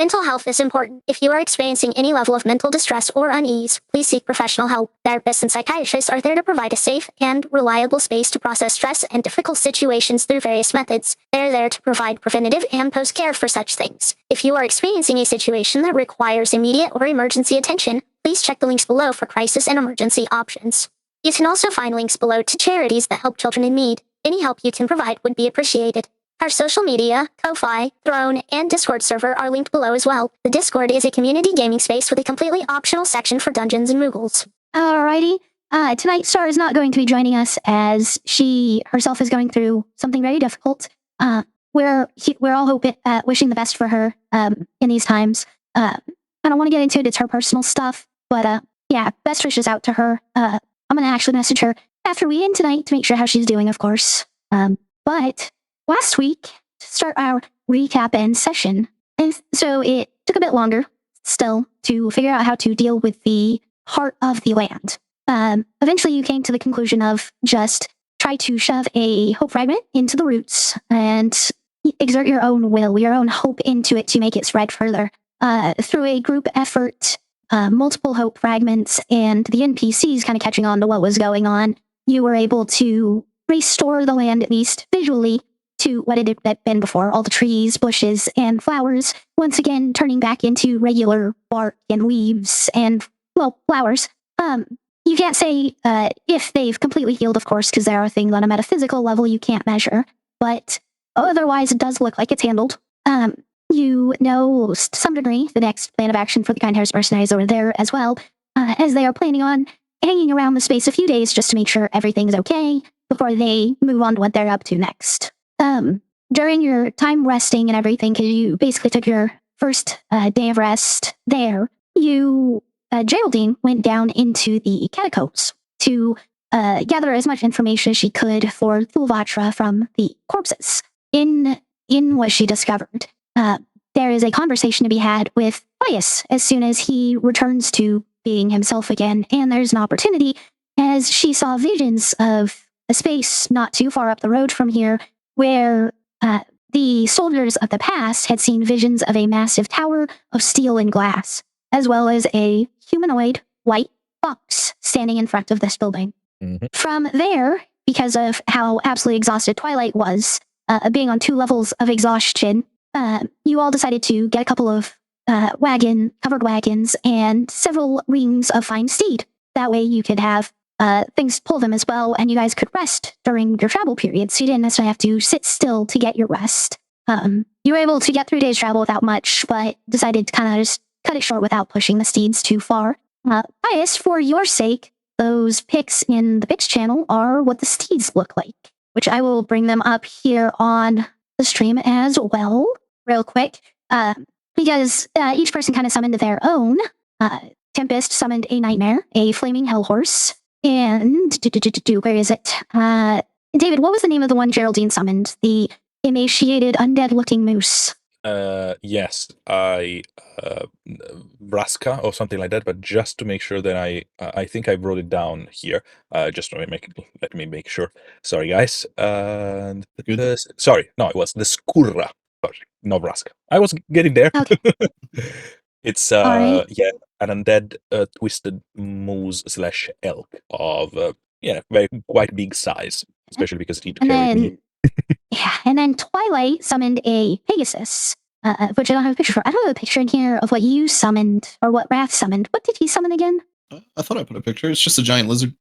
Mental health is important. If you are experiencing any level of mental distress or unease, please seek professional help. Therapists and psychiatrists are there to provide a safe and reliable space to process stress and difficult situations through various methods. They're there to provide preventative and post-care for such things. If you are experiencing a situation that requires immediate or emergency attention, please check the links below for crisis and emergency options. You can also find links below to charities that help children in need. Any help you can provide would be appreciated. Our social media, Ko-Fi, Throne, and Discord server are linked below as well. The Discord is a community gaming space with a completely optional section for Dungeons and Moogles. Alrighty. Tonight Star is not going to be joining us as she herself is going through something very difficult. We're all wishing the best for her in these times. I don't want to get into it. It's her personal stuff. But yeah, best wishes out to her. I'm going to actually message her after we end tonight to make sure how she's doing, of course. But last week, to start our recap and session, and so it took a bit longer still to figure out how to deal with the heart of the land. Eventually you came to the conclusion of just try to shove a hope fragment into the roots and exert your own will, your own hope into it to make it spread further. Through a group effort, multiple hope fragments, and the NPCs kind of catching on to what was going on, you were able to restore the land, at least visually, to what it had been before. All the trees, bushes, and flowers, once again turning back into regular bark and leaves and, well, flowers. You can't say if they've completely healed, of course, because there are things on a metaphysical level you can't measure, but otherwise it does look like it's handled. You know, to some degree, the next plan of action for the Keinherst mercenaries over there as well, as they are planning on hanging around the space a few days just to make sure everything's okay before they move on to what they're up to next. During your time resting and everything, because you basically took your first day of rest there, Geraldine went down into the catacombs to gather as much information as she could for Thulvatra from the corpses. In what she discovered, there is a conversation to be had with Pius as soon as he returns to being himself again, and there's an opportunity as she saw visions of a space not too far up the road from here where the soldiers of the past had seen visions of a massive tower of steel and glass, as well as a humanoid white fox standing in front of this building. Mm-hmm. From there, because of how absolutely exhausted Twilight was, being on 2 levels of exhaustion, you all decided to get a couple of covered wagons and several rings of fine steed. That way you could have things pull them as well, and you guys could rest during your travel period, so you didn't necessarily have to sit still to get your rest. You were able to get through days travel without much, but decided to kind of just cut it short without pushing the steeds too far. Pius, for your sake, those pics in the pics channel are what the steeds look like, which I will bring them up here on the stream as well, real quick, because each person kind of summoned their own. Tempest summoned a nightmare, a flaming hell horse, and where is it? David, what was the name of the one Geraldine summoned? The emaciated, undead-looking moose. Yes, Vraska or something like that. But just to make sure that I think I wrote it down here. Just to let me make sure. Sorry, guys. Sorry, no, it was the Skurra. Sorry, no Vraska. I was getting there. Okay. It's right. Yeah, an undead twisted moose / elk of quite big size, especially because it carried me. Yeah, and then Twilight summoned a Pegasus, which I don't have a picture for. I don't have a picture in here of what you summoned, or what Wrath summoned. What did he summon again? I thought I put a picture. It's just a giant lizard.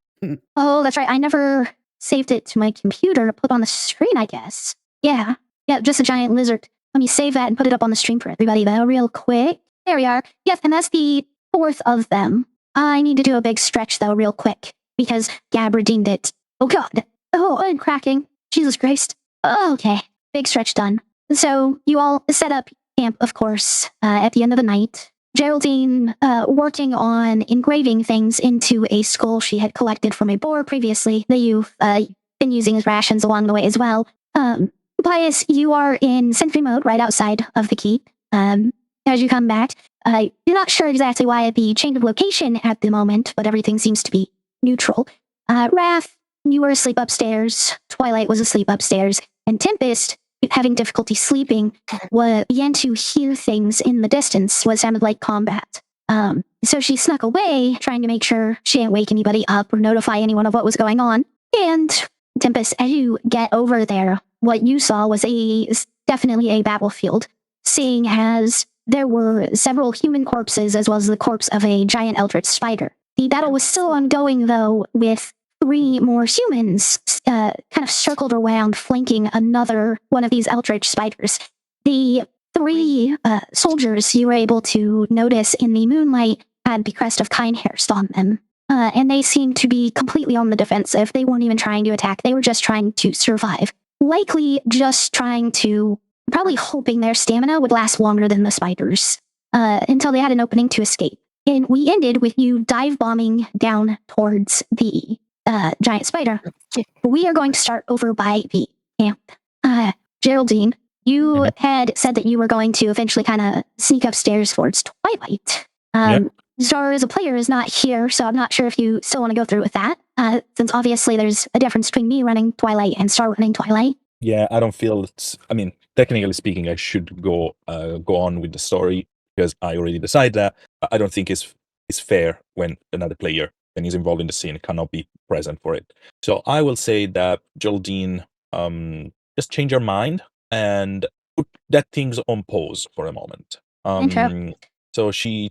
Oh, that's right. I never saved it to my computer to put on the screen, I guess. Yeah, just a giant lizard. Let me save that and put it up on the stream for everybody, though, real quick. There we are. Yes, and that's the 4th of them. I need to do a big stretch, though, real quick, because Gab redeemed it. Oh, God. Oh, I'm cracking. Jesus Christ. Okay, big stretch done. So you all set up camp, of course, at the end of the night. Geraldine working on engraving things into a skull she had collected from a boar previously that you've been using as rations along the way as well. Pius, you are in sentry mode right outside of the keep. As you come back, you're not sure exactly why the change of location at the moment, but everything seems to be neutral. Wrath, you were asleep upstairs. Twilight was asleep upstairs. And Tempest, having difficulty sleeping, began to hear things in the distance, what sounded like combat. So she snuck away, trying to make sure she didn't wake anybody up or notify anyone of what was going on. And Tempest, as you get over there, what you saw was definitely a battlefield, seeing as there were several human corpses as well as the corpse of a giant eldritch spider. The battle was still ongoing, though, with 3 more humans kind of circled around, flanking another one of these eldritch spiders. The 3 soldiers you were able to notice in the moonlight had the crest of Keinherst on them. And they seemed to be completely on the defensive. They weren't even trying to attack. They were just trying to survive. Likely just probably hoping their stamina would last longer than the spiders, until they had an opening to escape. And we ended with you dive bombing down towards the giant spider. We are going to start over by the camp. Geraldine, you had said that you were going to eventually kind of sneak upstairs towards Twilight. Zara as a player is not here, so I'm not sure if you still want to go through with that, since obviously there's a difference between me running Twilight and Star running Twilight. Yeah, I don't feel it's. I mean, technically speaking, I should go on with the story because I already decided that. I don't think it's fair when another player, when he's involved in the scene, cannot be present for it. So I will say that Geraldine, just change her mind and put that things on pause for a moment. So she,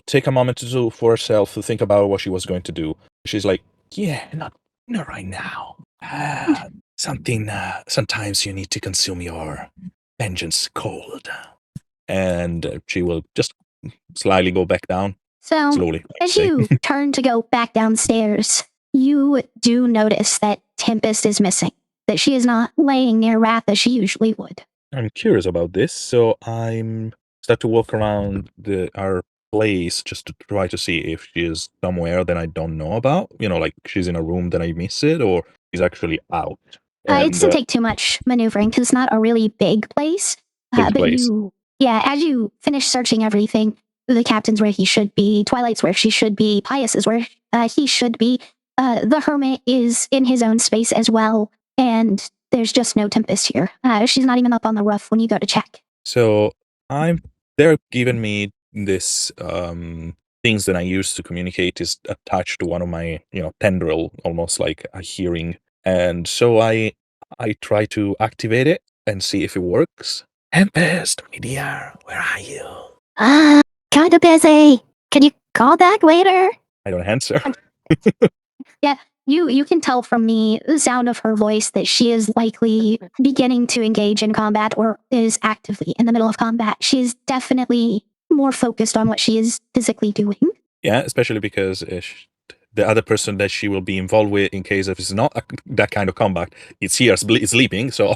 take a moment for herself to think about what she was going to do. She's like, yeah, not right now. Sometimes you need to consume your vengeance cold. And she will just slightly go back down. So, slowly. as you turn to go back downstairs, you do notice that Tempest is missing, that she is not laying near Wrath as she usually would. I'm curious about this, so I'm start to walk around our place just to try to see if she is somewhere that I don't know about. Like she's in a room that I miss it, or she's actually out. It doesn't take too much maneuvering because it's not a really big place. As you finish searching everything, the captain's where he should be, Twilight's where she should be, Pius is where he should be. The hermit is in his own space as well, and there's just no Tempest here. She's not even up on the roof when you go to check. So they're giving me this things that I use to communicate is attached to one of my tendril, almost like a hearing, and so I try to activate it and see if it works. Tempest, my dear, where are you? Kind of busy. Can you call back later? I don't answer. Yeah, you can tell from the sound of her voice that she is likely beginning to engage in combat or is actively in the middle of combat. She is definitely more focused on what she is physically doing. Yeah, especially because the other person that she will be involved with, in case if it's not that kind of combat, it's here sleeping. So,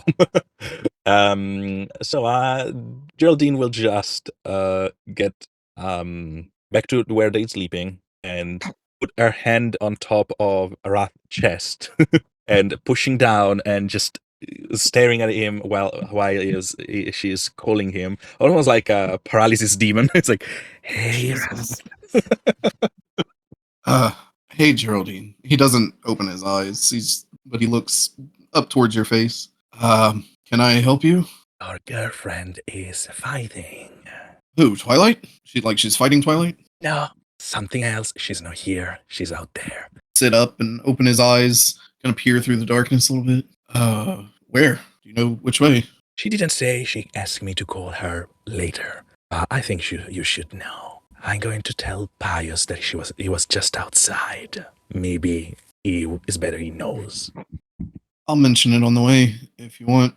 Geraldine will just get back to where they're sleeping and put her hand on top of Wrath's chest and pushing down and just staring at him while she is calling him, almost like a paralysis demon. It's like, hey, Wrath. Hey, Geraldine. He doesn't open his eyes. But he looks up towards your face. Can I help you? Our girlfriend is fighting. Who, Twilight? She's fighting Twilight? No, something else. She's not here. She's out there. Sit up and open his eyes, kind of peer through the darkness a little bit. Where? Do you know which way? She didn't say. She asked me to call her later. I think you should know. I'm going to tell Pius that he was just outside. Maybe it's better he knows. I'll mention it on the way if you want.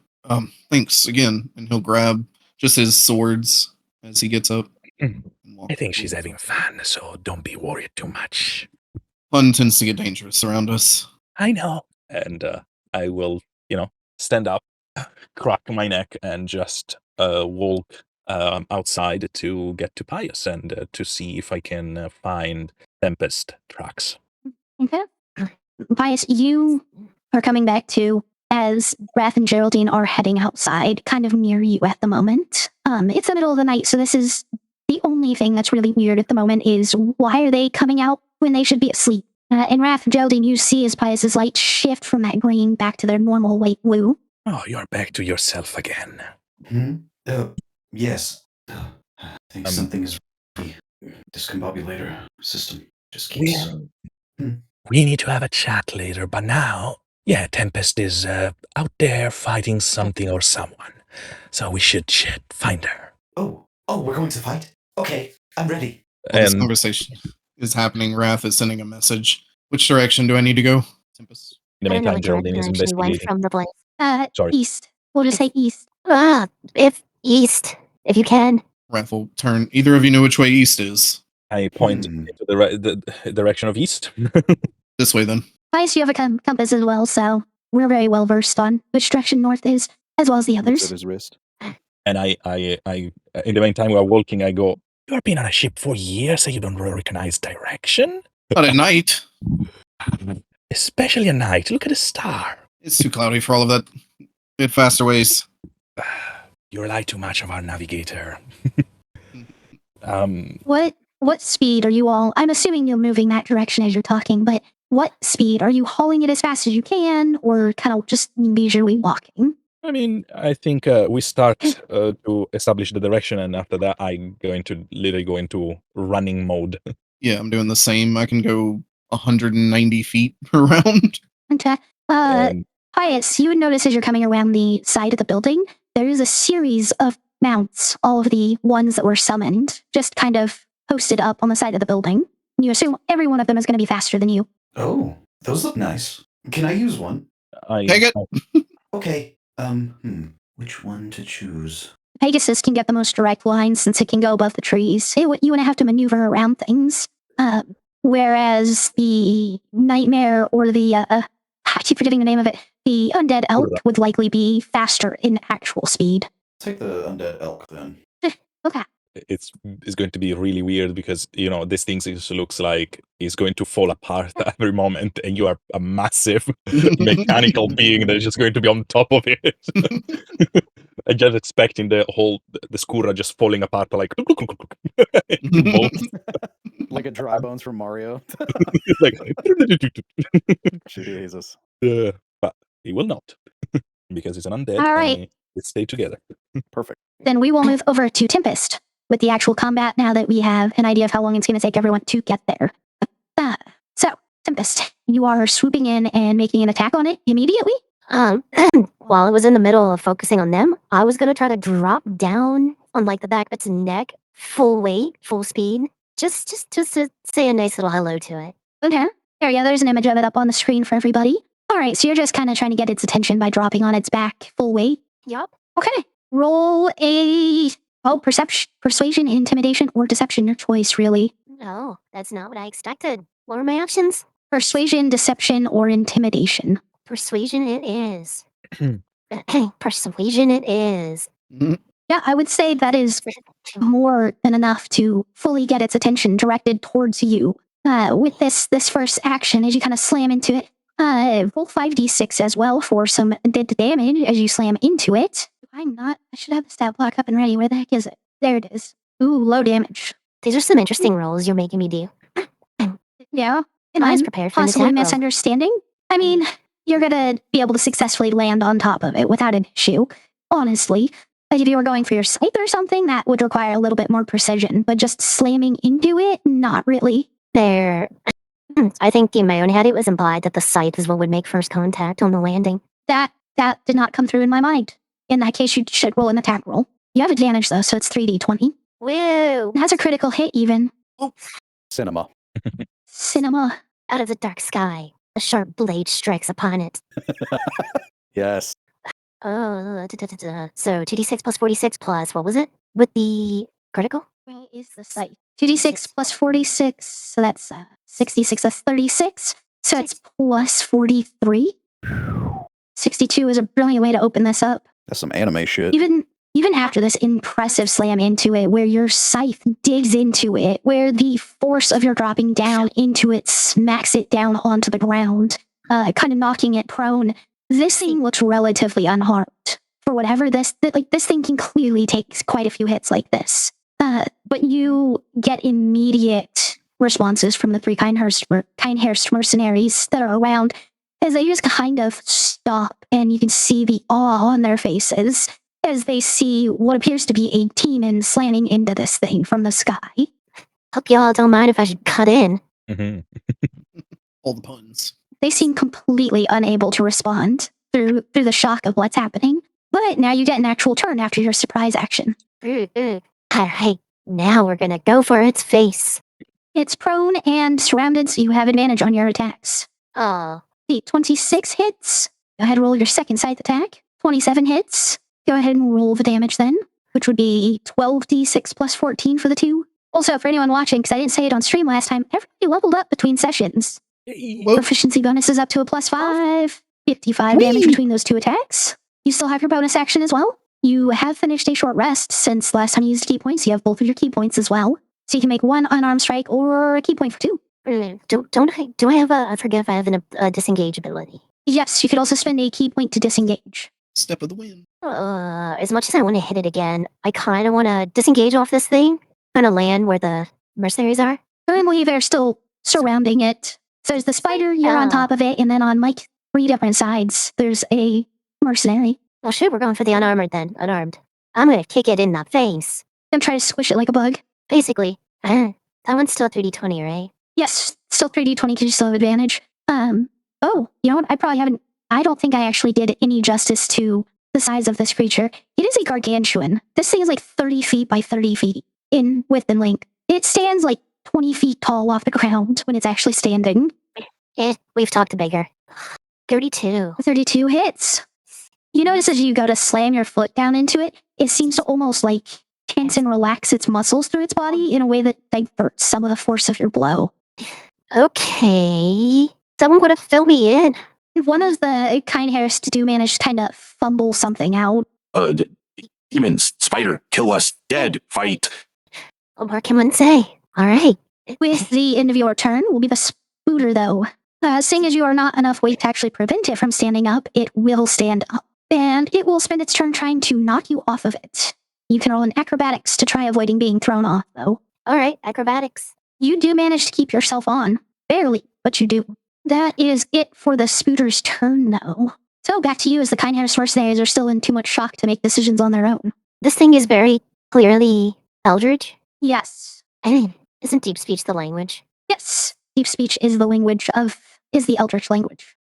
Thanks again. And he'll grab just his swords as he gets up. I think she's having fun, so don't be worried too much. Fun tends to get dangerous around us. I know. And I will, stand up, crack my neck, and just walk outside to get to Pius and to see if I can find Tempest tracks. Okay. Pius, you are coming back to as Wrath and Geraldine are heading outside, kind of near you at the moment. It's the middle of the night, so this is the only thing that's really weird at the moment is why are they coming out when they should be asleep? And Wrath and Geraldine, you see as Pius's light shift from that green back to their normal light blue. Oh, you're back to yourself again. Yes. I think Um, something is the discombobulator system just keeps. We need to have a chat later, but now, yeah, Tempest is out there fighting something or someone. So we should find her. Oh, we're going to fight? Okay, I'm ready. While this And conversation is happening, Wrath is sending a message. Which direction do I need to go? Tempest. in the I don't know meantime, what Geraldine is direction she went investigating. from the place. Sorry. East. We'll just say east. If east, if you can. Wrath will turn. Either of you know which way east is? I point into the direction of east. This way, then. Twice you have a compass as well, so we're very well versed on which direction north is, as well as the Looks others. at his wrist. And I, in the meantime, we are walking. I go, "You have been on a ship for years, and you don't recognize direction, But at night, especially at night. Look at the star. it's too cloudy for all of that. Bit faster ways. You rely too much on our navigator." What speed are you all? I'm assuming you're moving that direction as you're talking, but what speed are you hauling it as fast as you can, or kind of just leisurely walking? I mean, I think we start to establish the direction, and after that, I'm going to literally go into running mode. Yeah, I'm doing the same. I can go 190 feet around. Okay. And Pius, you would notice as you're coming around the side of the building, there is a series of mounts, all of the ones that were summoned, just kind of posted up on the side of the building. You assume every one of them is going to be faster than you. Oh, those look nice. Can I use one? Take it. Okay. Which one to choose? Pegasus can get the most direct line since it can go above the trees. You wouldn't have to maneuver around things. Whereas the nightmare or the I keep forgetting the name of it. The undead elk would likely be faster in actual speed. Take the undead elk then. Okay. it's going to be really weird because this thing just looks like it's going to fall apart at every moment, and you are a massive mechanical being that is just going to be on top of it. I'm just expecting the skura just falling apart like Like a dry bones from Mario. like Jesus. but he will not because he's an undead. All right. And they stay together. Perfect. Then we will move over to Tempest with the actual combat now that we have an idea of how long it's going to take everyone to get there. So, Tempest, you are swooping in and making an attack on it immediately? While I was in the middle of focusing on them, I was gonna try to drop down on like the back of its neck, full weight, full speed, just to say a nice little hello to it. Okay. There's an image of it up on the screen for everybody. All right, so you're just kind of trying to get its attention by dropping on its back full weight. Yup. Okay. Roll a persuasion, intimidation, or deception, your choice, really. No, that's not what I expected. What were my options? Persuasion, deception, or intimidation. Persuasion it is. Persuasion it is. Yeah, I would say that is more than enough to fully get its attention directed towards you. With this first action, as you kind of slam into it, roll 5d6 as well for some dead damage as you slam into it. I should have the stat block up and ready. Where the heck is it? There it is. Ooh, low damage. These are some interesting rolls you're making me do. Yeah. And I was I'm prepared for an possibly attack roll. misunderstanding. I mean, you're gonna be able to successfully land on top of it without an issue. Honestly. Like if you were going for your scythe or something, that would require a little bit more precision. But just slamming into it, not really. There. I think in my own head it was implied that the scythe is what would make first contact on the landing. That did not come through in my mind. In that case, you should roll an attack roll. You have advantage though, so it's 3d20. Woo! It has a critical hit even. Cinema. Cinema. Out of the dark sky, a sharp blade strikes upon it. Yes. So 2d6 plus 46 plus, what was it? With the critical? Where is the site? 2d6 plus 46, so that's 66, that's 36. So it's plus 43. 62 is a brilliant way to open this up. That's some anime shit. Even after this impressive slam into it, where your scythe digs into it, where the force of your dropping down into it smacks it down onto the ground, kind of knocking it prone, this thing looks relatively unharmed. For whatever this thing can clearly take quite a few hits like this. But you get immediate responses from the three Keinherst mercenaries that are around. as they just kind of stop, and you can see the awe on their faces as they see what appears to be a demon slamming into this thing from the sky. Hope y'all don't mind if I should cut in. Mhm. All the puns. They seem completely unable to respond through the shock of what's happening. But now you get an actual turn after your surprise action. Alright, now we're gonna go for its face. It's prone and surrounded, so you have advantage on your attacks. Oh, The 26 hits. Go ahead and roll your second scythe attack. 27 hits. Go ahead and roll the damage then, which would be 12d6 plus 14 for the two. Also, for anyone watching, because I didn't say it on stream last time, everybody leveled up between sessions. Whoa. Proficiency bonus is up to a +5. 55 damage Whee! between those two attacks. You still have your bonus action as well. You have finished a short rest since last time you used key points. You have both of your key points as well. So you can make one unarmed strike or a key point for two. do I have I forget if I have a disengage ability. Yes, you could also spend a key point to disengage. Step of the wind. As much as I want to hit it again, I kind of want to disengage off this thing, kind of land where the mercenaries are. Currently, they're still surrounding it. So there's the spider, you're on Oh. top of it, and then on like 3 different sides, there's a mercenary. Well, shoot, we're going for the unarmored then. Unarmed. I'm gonna kick it in the face. Then try to squish it like a bug. Basically. That one's still 3d20, right? Yes, still 3d20 because you still have advantage. Oh, you know what? I don't think I actually did any justice to the size of this creature. It is a gargantuan. This thing is like 30 feet by 30 feet in width and length. It stands like 20 feet tall off the ground when it's actually standing. We've talked bigger. 32. 32 hits. You notice as you go to slam your foot down into it, it seems to almost like tense and relax its muscles through its body in a way that diverts some of the force of your blow. Okay. Someone would have filled me in. One of the Keinherst do manage to kind of fumble something out. Demons, spider, kill us, dead, fight. What more can one say? Alright. With the end of your turn will be the spooter, though. Seeing as you are not enough weight to actually prevent it from standing up, it will stand up. And it will spend its turn trying to knock you off of it. You can roll an acrobatics to try avoiding being thrown off, though. Alright, acrobatics. You do manage to keep yourself on. Barely, but you do. That is it for the spooter's turn, though. So back to you, as the Keinherst mercenaries are still in too much shock to make decisions on their own. This thing is very clearly eldritch. Yes. I mean, isn't deep speech the language? Yes. Deep speech is the eldritch language.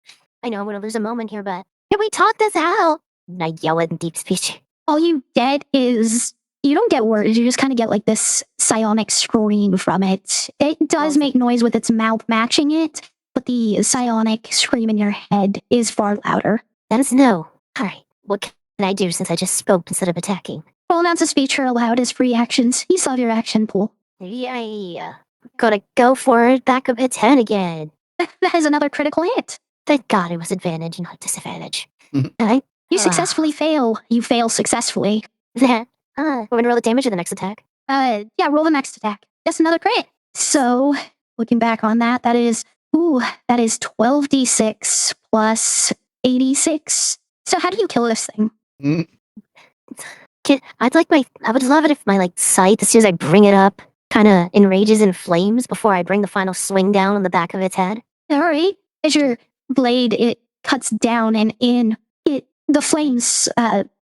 I know I'm gonna lose a moment here, but can we talk this out? And I yell it in deep speech. All you get is, you don't get words, you just kind of get like this psionic scream from it. It does make noise with its mouth matching it, but the psionic scream in your head is far louder. That is no. Alright, what can I do since I just spoke instead of attacking? Roll an ounce of speech or aloud as free actions. You still have your action pool. Yeah. Gotta go for it, back of its head again. That is another critical hit. Thank God it was advantage, not disadvantage. Mhm. Alright. You successfully fail. You fail successfully. We're gonna roll the damage of the next attack. Yeah, roll the next attack. That's another crit. So, looking back on that, that is 12d6 plus 86. So how do you kill this thing? Mm. I would love it if my scythe, as soon as I bring it up, kinda enrages in flames before I bring the final swing down on the back of its head. Alright. As your blade, it cuts down and in, the flames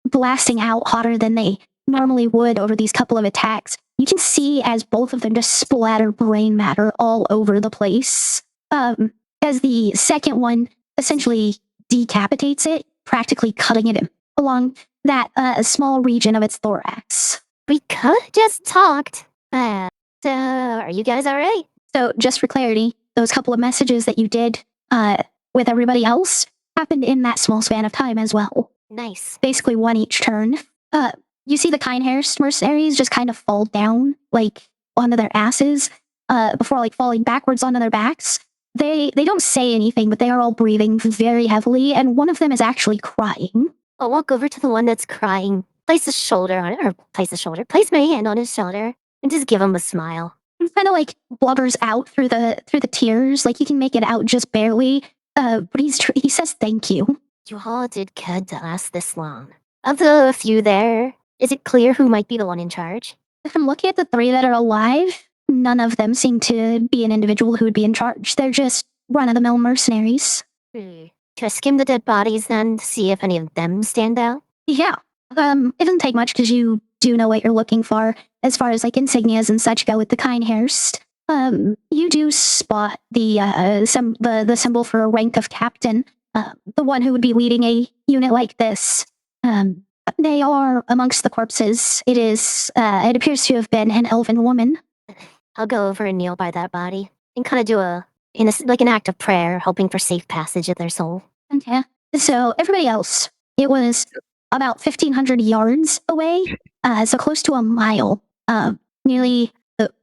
blasting out hotter than they normally would over these couple of attacks. You can see as both of them just splatter brain matter all over the place. As the second one essentially decapitates it, practically cutting it along that small region of its thorax. We could have just talked. So, are you guys alright? So, just for clarity, those couple of messages that you did with everybody else happened in that small span of time as well. Nice. Basically one each turn. You see the Keinherst mercenaries just kind of fall down, onto their asses, before falling backwards onto their backs. They don't say anything, but they are all breathing very heavily, and one of them is actually crying. I'll walk over to the one that's crying, place my hand on his shoulder, and just give him a smile. He kind of blubbers out through the tears, you can make it out just barely. But he says thank you. You all did good to last this long. Of the few there, is it clear who might be the one in charge? If I'm looking at the 3 that are alive, none of them seem to be an individual who would be in charge. They're just run-of-the-mill mercenaries. Should I skim the dead bodies then to see if any of them stand out? Yeah. It doesn't take much because you do know what you're looking for as far as like insignias and such go with the Keinherst. You do spot the symbol for a rank of captain, the one who would be leading a unit like this. They are amongst the corpses. It appears to have been an elven woman. I'll go over and kneel by that body and kind of do an act of prayer, hoping for safe passage of their soul. Okay. So everybody else, it was about 1,500 yards away, so close to a mile. Nearly,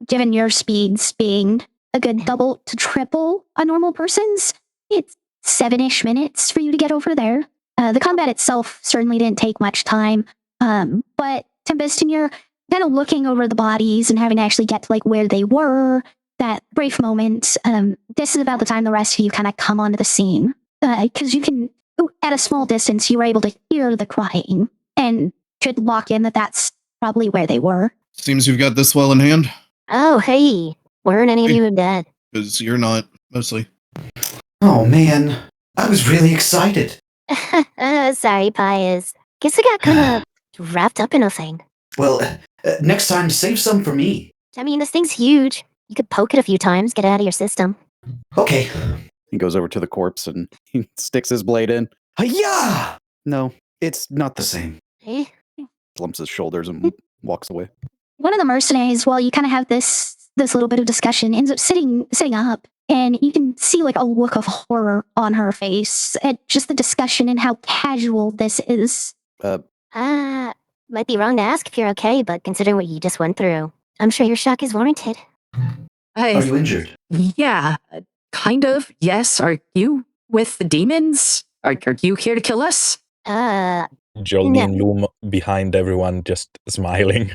given your speeds being a good double to triple a normal person's, it's 7-ish minutes for you to get over there. The combat itself certainly didn't take much time, but Tempest, and you're kind of looking over the bodies and having to actually get to like where they were, that brief moment. This is about the time the rest of you kind of come onto the scene. Because you can, at a small distance, you were able to hear the crying and could lock in that that's probably where they were. Seems you've got this well in hand, Oh, hey. Weren't any of you dead? because you're not, mostly. Oh man, I was really excited. Sorry, Pius. Guess I got kind of wrapped up in a thing. Well, next time save some for me. I mean, this thing's huge. You could poke it a few times, get it out of your system. Okay. He goes over to the corpse and he sticks his blade in. Hiya! No, It's not the same. Eh? slumps his shoulders and walks away. One of the mercenaries, while you kind of have this little bit of discussion, ends up sitting up, and you can see like a look of horror on her face at just the discussion and how casual this is. Might be wrong to ask if you're okay, but considering what you just went through, I'm sure your shock is warranted. Are you injured? Yeah, kind of. Yes. Are you with the demons? Are you here to kill us? Geraldine loom behind everyone, just smiling.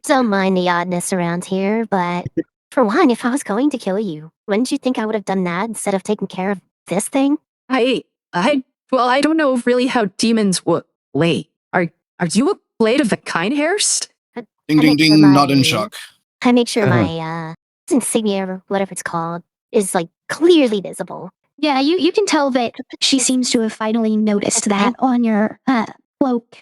Don't mind the oddness around here, but for one, if I was going to kill you, wouldn't you think I would have done that instead of taking care of this thing? Well, I don't know really how demons would. Wait, are you a blade of the Keinherst? Ding, ding, make sure ding, not in my- shock. I make sure my insignia or whatever it's called is like clearly visible. Yeah, you can tell that she seems to have finally noticed that on your cloak.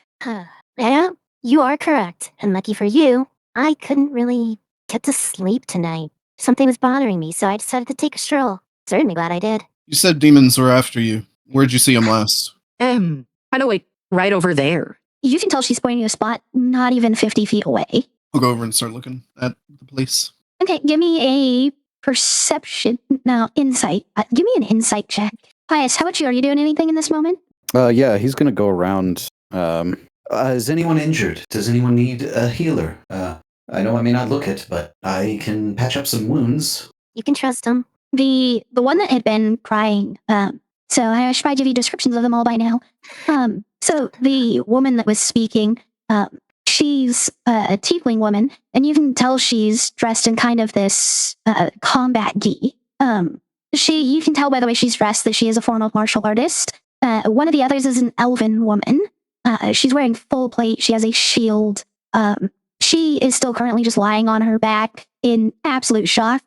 Yeah, you are correct. And lucky for you, I couldn't really get to sleep tonight. Something was bothering me, so I decided to take a stroll. Certainly glad I did. You said demons were after you. Where'd you see them last? Kind of like right over there. You can tell she's pointing to a spot not even 50 feet away. I'll go over and start looking at the place. Okay, give me a perception. No, insight. Give me an insight check. Pius, how about you? Are you doing anything in this moment? Yeah, he's gonna go around. Is anyone injured? Does anyone need a healer? I know I may not look it, but I can patch up some wounds. You can trust him. The one that had been crying. So I should probably give you descriptions of them all by now. So the woman that was speaking, she's a tiefling woman, and you can tell she's dressed in kind of this combat gi. You can tell by the way she's dressed that she is a former martial artist. One of the others is an elven woman. She's wearing full plate. She has a shield. She is still currently just lying on her back in absolute shock.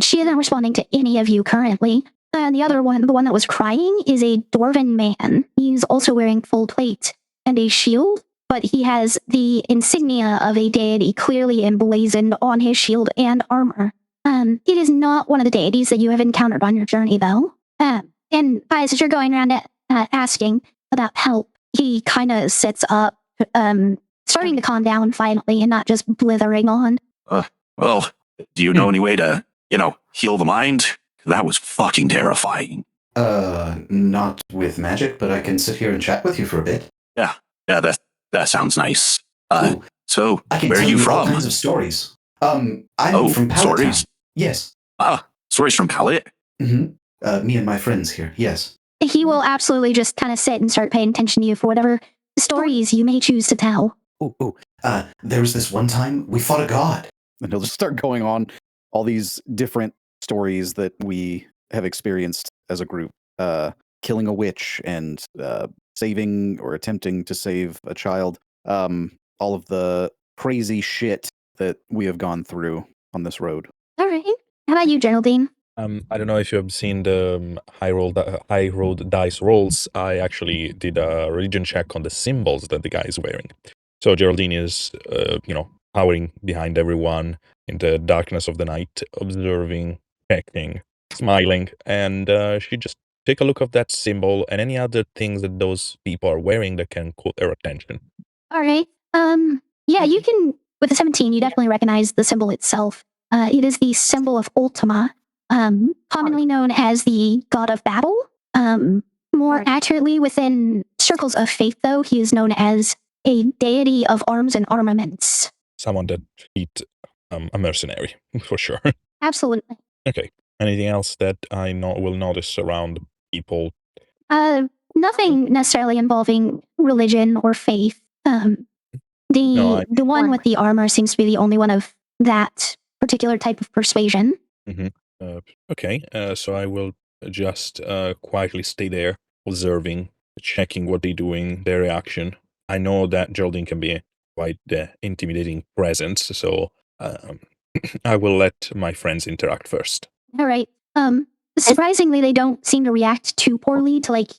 She isn't responding to any of you currently. And the other one, the one that was crying, is a dwarven man. He's also wearing full plate and a shield, but he has the insignia of a deity clearly emblazoned on his shield and armor. It is not one of the deities that you have encountered on your journey, though. And as you're going around asking about help, he kind of sits up, starting to calm down finally and not just blithering on. Well, do you know any way to, heal the mind? That was fucking terrifying. Not with magic, but I can sit here and chat with you for a bit. Yeah, that sounds nice. Cool. So, I can where are tell you all from? kinds of stories. I'm Oh, from Pallet stories? Town. Yes. Stories from Pallet? Mm-hmm. Me and my friends here. Yes. He will absolutely just kind of sit and start paying attention to you for whatever stories you may choose to tell. There was this one time we fought a god. And he'll just start going on all these different stories that we have experienced as a group. Killing a witch and saving or attempting to save a child. All of the crazy shit that we have gone through on this road. All right. How about you, Geraldine? I don't know if you have seen the high road dice rolls. I actually did a religion check on the symbols that the guy is wearing. So Geraldine is, powering behind everyone in the darkness of the night, observing, checking, smiling, and she just take a look of that symbol and any other things that those people are wearing that can caught their attention. All right. Yeah, you can, with a 17, you definitely recognize the symbol itself. It is the symbol of Ultima, commonly known as the god of battle. More accurately, within circles of faith, though, he is known as a deity of arms and armaments. Someone that beat a mercenary, for sure. Absolutely. Okay. Anything else that I will notice around people? Nothing necessarily involving religion or faith. The one with the armor seems to be the only one of that particular type of persuasion. Okay, so I will just quietly stay there, observing, checking what they're doing, their reaction. I know that Geraldine can be quite intimidating presence, so I will let my friends interact first. All right. Surprisingly, they don't seem to react too poorly to like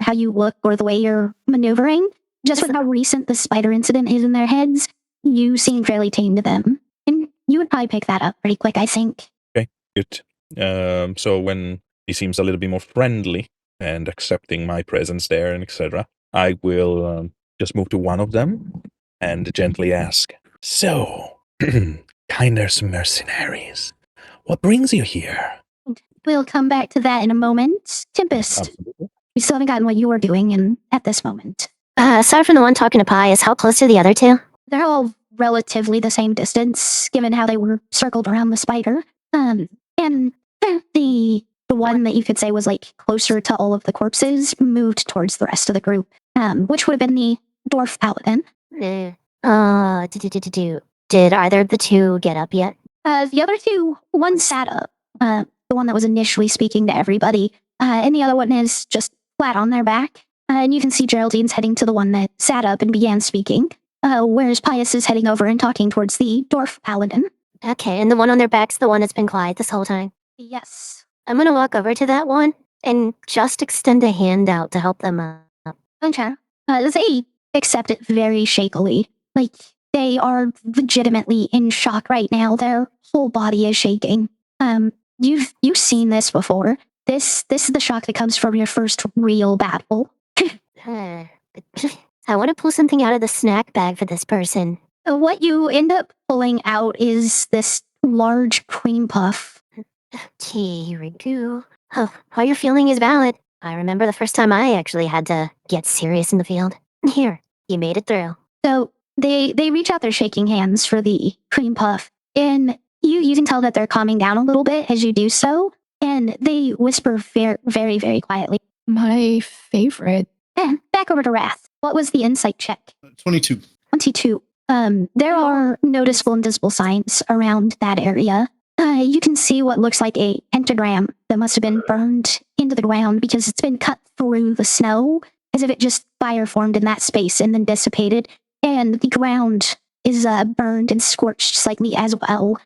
how you look or the way you're maneuvering. Just with how recent the spider incident is in their heads, you seem fairly tame to them, and you would probably pick that up pretty quick, I think. Okay, good. So when he seems a little bit more friendly and accepting my presence there and etc., I will just move to one of them and gently ask, "So, Keinherst mercenaries, what brings you here?" We'll come back to that in a moment. Tempest, Absolutely. we still haven't gotten what you were doing at this moment. Aside from the one talking to Pius, how close are the other two? They're all relatively the same distance, given how they were circled around the spider. And the one that you could say was like closer to all of the corpses moved towards the rest of the group, which would have been the dwarf paladin. Did either of the two get up yet? The other two, one sat up, the one that was initially speaking to everybody, and the other one is just flat on their back. And you can see Geraldine's heading to the one that sat up and began speaking, whereas Pius is heading over and talking towards the dwarf paladin. Okay, and the one on their back's the one that's been quiet this whole time? Yes. I'm gonna walk over to that one and just extend a hand out to help them up. Okay. They accept it very shakily. Like, they are legitimately in shock right now. Their whole body is shaking. You've seen this before. This is the shock that comes from your first real battle. I want to pull something out of the snack bag for this person. What you end up pulling out is this large cream puff. Okay, here we go. Oh, how you're feeling is valid. I remember the first time I actually had to get serious in the field. Here, you made it through. So they reach out their shaking hands for the cream puff, and you can tell that they're calming down a little bit as you do so, and they whisper very, very, very quietly. My favorite. And back over to Wrath. What was the insight check? 22. 22. There are noticeable invisible signs around that area. You can see what looks like a pentagram that must have been burned into the ground because it's been cut through the snow, as if it just fire formed in that space and then dissipated. And the ground is burned and scorched slightly as well.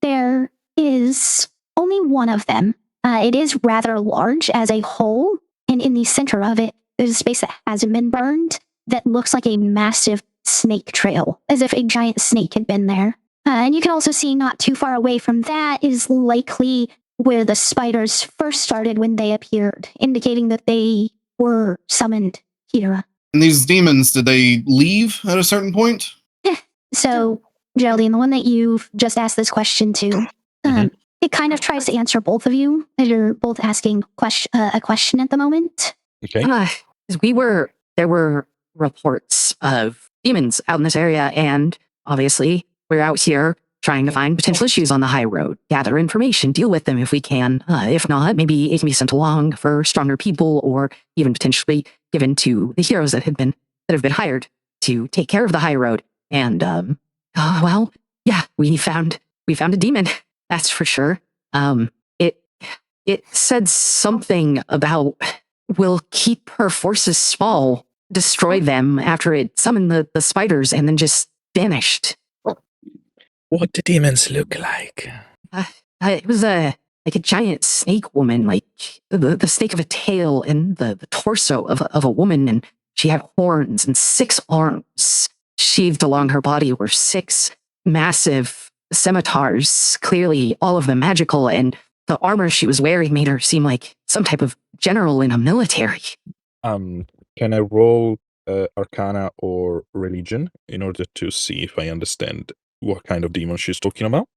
There is only one of them. It is rather large as a whole, and in the center of it, there's a space that hasn't been burned that looks like a massive snake trail, as if a giant snake had been there. And you can also see not too far away from that is likely where the spiders first started when they appeared, indicating that they were summoned here. And these demons, did they leave at a certain point? So, Geraldine, the one that you've just asked this question to, it kind of tries to answer both of you, as you're both asking a question at the moment. Okay. There were reports of demons out in this area, and obviously we're out here trying to find potential issues on the high road, gather information, deal with them if we can. If not, maybe it can be sent along for stronger people, or even potentially given to the heroes that have been hired to take care of the high road. And well, yeah, we found a demon. That's for sure. It said something about we'll keep her forces small, destroy them after it summoned the spiders, and then just vanished. What do demons look like? It was like a giant snake woman, like the snake of a tail and the torso of a woman, and she had horns and 6 arms. Sheathed along her body were 6 massive scimitars, clearly all of them magical, and the armor she was wearing made her seem like some type of general in a military. Can I roll Arcana or Religion in order to see if I understand what kind of demon she's talking about?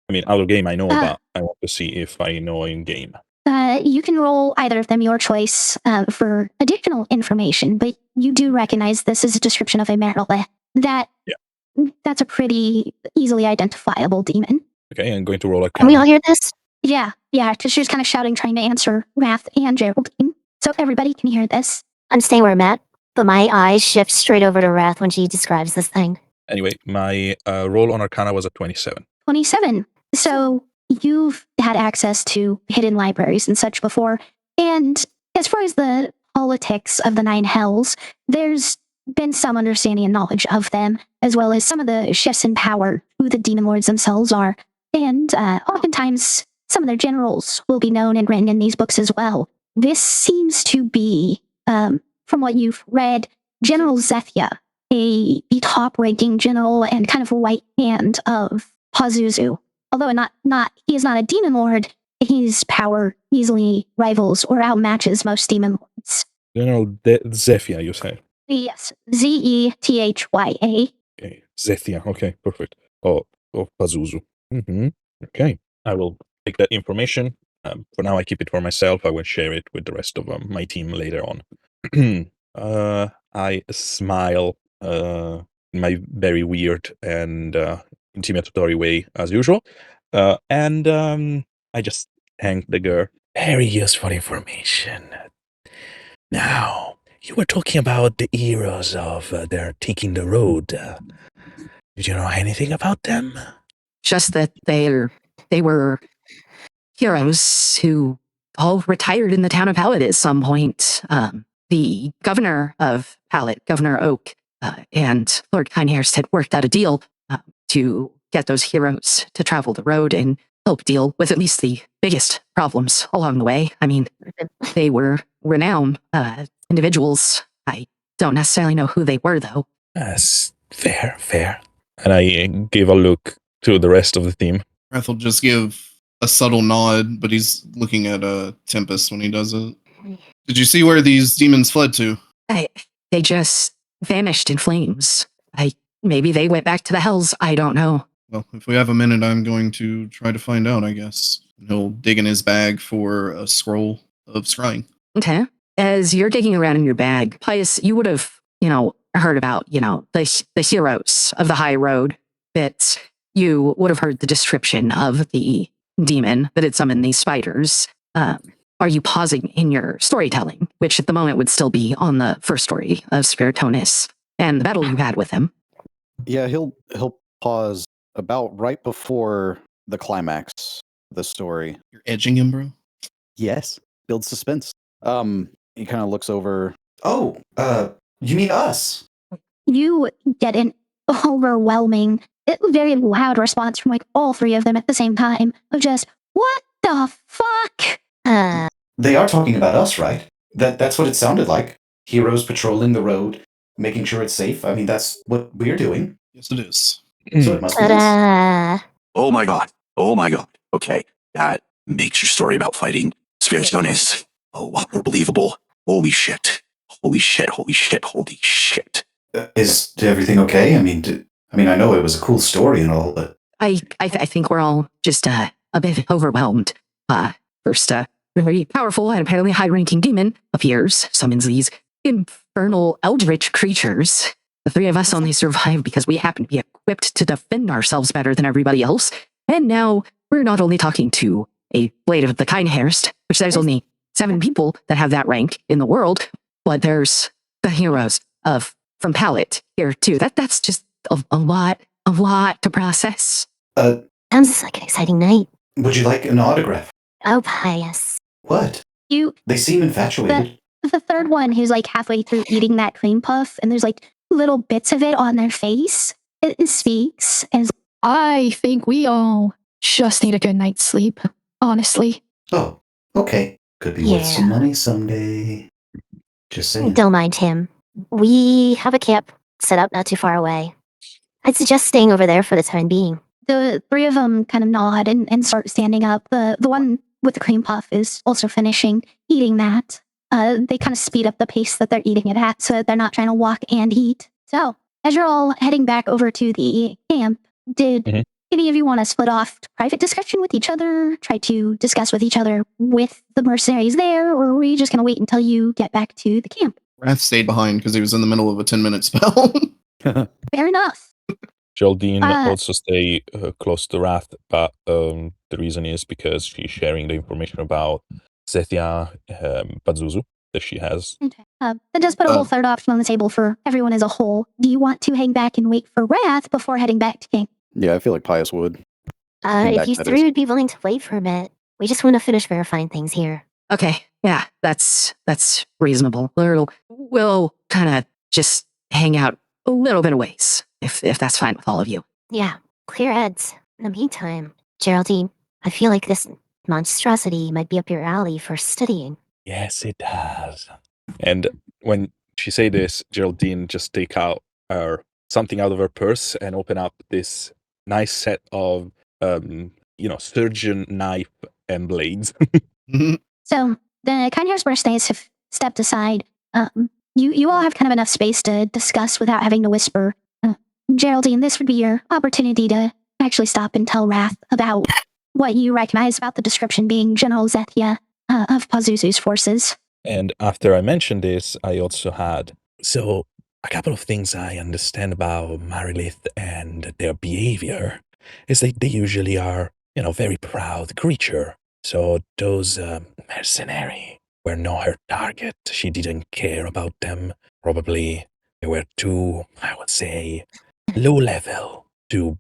I mean, out of game I know about. I want to see if I know in game. You can roll either of them, your choice, for additional information, but you do recognize this is a description of a merle. That's a pretty easily identifiable demon. Okay, I'm going to roll Arcana. Can we all hear this? Yeah, because she was kind of shouting, trying to answer Wrath and Geraldine. So everybody can hear this. I'm staying where I'm at, but my eyes shift straight over to Wrath when she describes this thing. Anyway, my roll on Arcana was a 27. 27. So you've had access to hidden libraries and such before. And as far as the politics of the 9 hells, there's been some understanding and knowledge of them, as well as some of the shifts in power, who the demon lords themselves are. And oftentimes, some of their generals will be known and written in these books as well. This seems to be, from what you've read, General Zethia, the top-ranking general and kind of right hand of Pazuzu. Although he is not a demon lord, his power easily rivals or outmatches most demon lords. General Zethia, you say? Yes, Zethya. Okay, Zethia. Okay, perfect. Oh, Pazuzu. Okay, I will take that information. For now, I keep it for myself. I will share it with the rest of my team later on. I smile in my very weird and intimidatory way as usual. And I just thank the girl. Very useful information. Now, you were talking about the heroes of they're taking the road. Did you know anything about them? Just that they were heroes who all retired in the town of Pallet at some point. The governor of Pallet, Governor Oak, and Lord Keinherst had worked out a deal to get those heroes to travel the road and help deal with at least the biggest problems along the way. I mean, they were renowned individuals. I don't necessarily know who they were, though. Yes, fair. And I gave a look to the rest of the team. Wrath will just give a subtle nod, but he's looking at Tempest when he does it. Did you see where these demons fled to? They just vanished in flames. Maybe they went back to the hells. I don't know. Well, if we have a minute, I'm going to try to find out, I guess. And he'll dig in his bag for a scroll of scrying. Okay. As you're digging around in your bag, Pius, you would have, heard about, the heroes of the Highroad. That you would have heard the description of the demon that had summoned these spiders. Are you pausing in your storytelling, which at the moment would still be on the first story of Spiritonus and the battle you had with him? Yeah, he'll pause about right before the climax of the story. You're edging him, bro? Yes. Build suspense. He kind of looks over. Oh, you mean us? You get an overwhelming, very loud response from all 3 of them at the same time of just, what the fuck? They are talking about us, right? That's what it sounded like. Heroes patrolling the road, making sure it's safe. I mean, that's what we're doing. Yes, it is. So it must be us. Oh my god. Okay, that makes your story about fighting Spiritones a lot more believable. Holy shit. Is everything okay? I mean, I know it was a cool story and all, but I think we're all just a bit overwhelmed. First, very powerful and apparently high-ranking demon appears, summons these infernal eldritch creatures. The 3 of us only survived because we happen to be equipped to defend ourselves better than everybody else. And now we're not only talking to a blade of the Keinherst, which there's only 7 people that have that rank in the world, but there's the heroes from Pallet here too. That's just a lot to process. Sounds like an exciting night. would you like an autograph? Oh, Pius. What? They seem infatuated. The 3rd one who's halfway through eating that cream puff, and there's little bits of it on their face. It speaks as, I think we all just need a good night's sleep. honestly. Oh, okay. Could be worth some Yeah. money someday. Just saying. Don't mind him. We have a camp set up not too far away. I'd suggest staying over there for the time being. The three of them kind of nod and start standing up. The one with the cream puff is also finishing eating that. They kind of speed up the pace that they're eating it at so that they're not trying to walk and eat. So, as you're all heading back over to the camp, did Mhm. any of you want to split off to private discussion with each other, try to discuss with each other with the mercenaries there, or were you just going to wait until you get back to the camp? Wrath stayed behind because he was in the middle of a 10-minute spell. Fair enough. Geraldine Uh, also stay close to Wrath, but the reason is because she's sharing the information about Zethia Pazuzu that she has. Okay. That does put a whole third option on the table for everyone as a whole. Do you want to hang back and wait for Wrath before heading back to King? Yeah, I feel like Pius would. Hang If back, you that three is. would be willing to wait for a bit, we just want to finish verifying things here. Okay, yeah, that's reasonable. We'll kind of just hang out a little bit of ways, if that's fine with all of you. Yeah, clear heads. In the meantime, Geraldine, I feel like this monstrosity might be up your alley for studying. Yes, it does. And when she say this, Geraldine just take out something out of her purse and open up this nice set of surgeon knife and blades. So the Keinherst mercenaries have stepped aside. You all have kind of enough space to discuss without having to whisper. Geraldine, this would be your opportunity to actually stop and tell Wrath about what you recognize about the description being General Zethia of Pazuzu's forces. And after I mentioned this, I also had a couple of things I understand about Marilith and their behavior is that they usually are, very proud creature. So those mercenary were not her target. She didn't care about them. Probably they were too, I would say, low level to,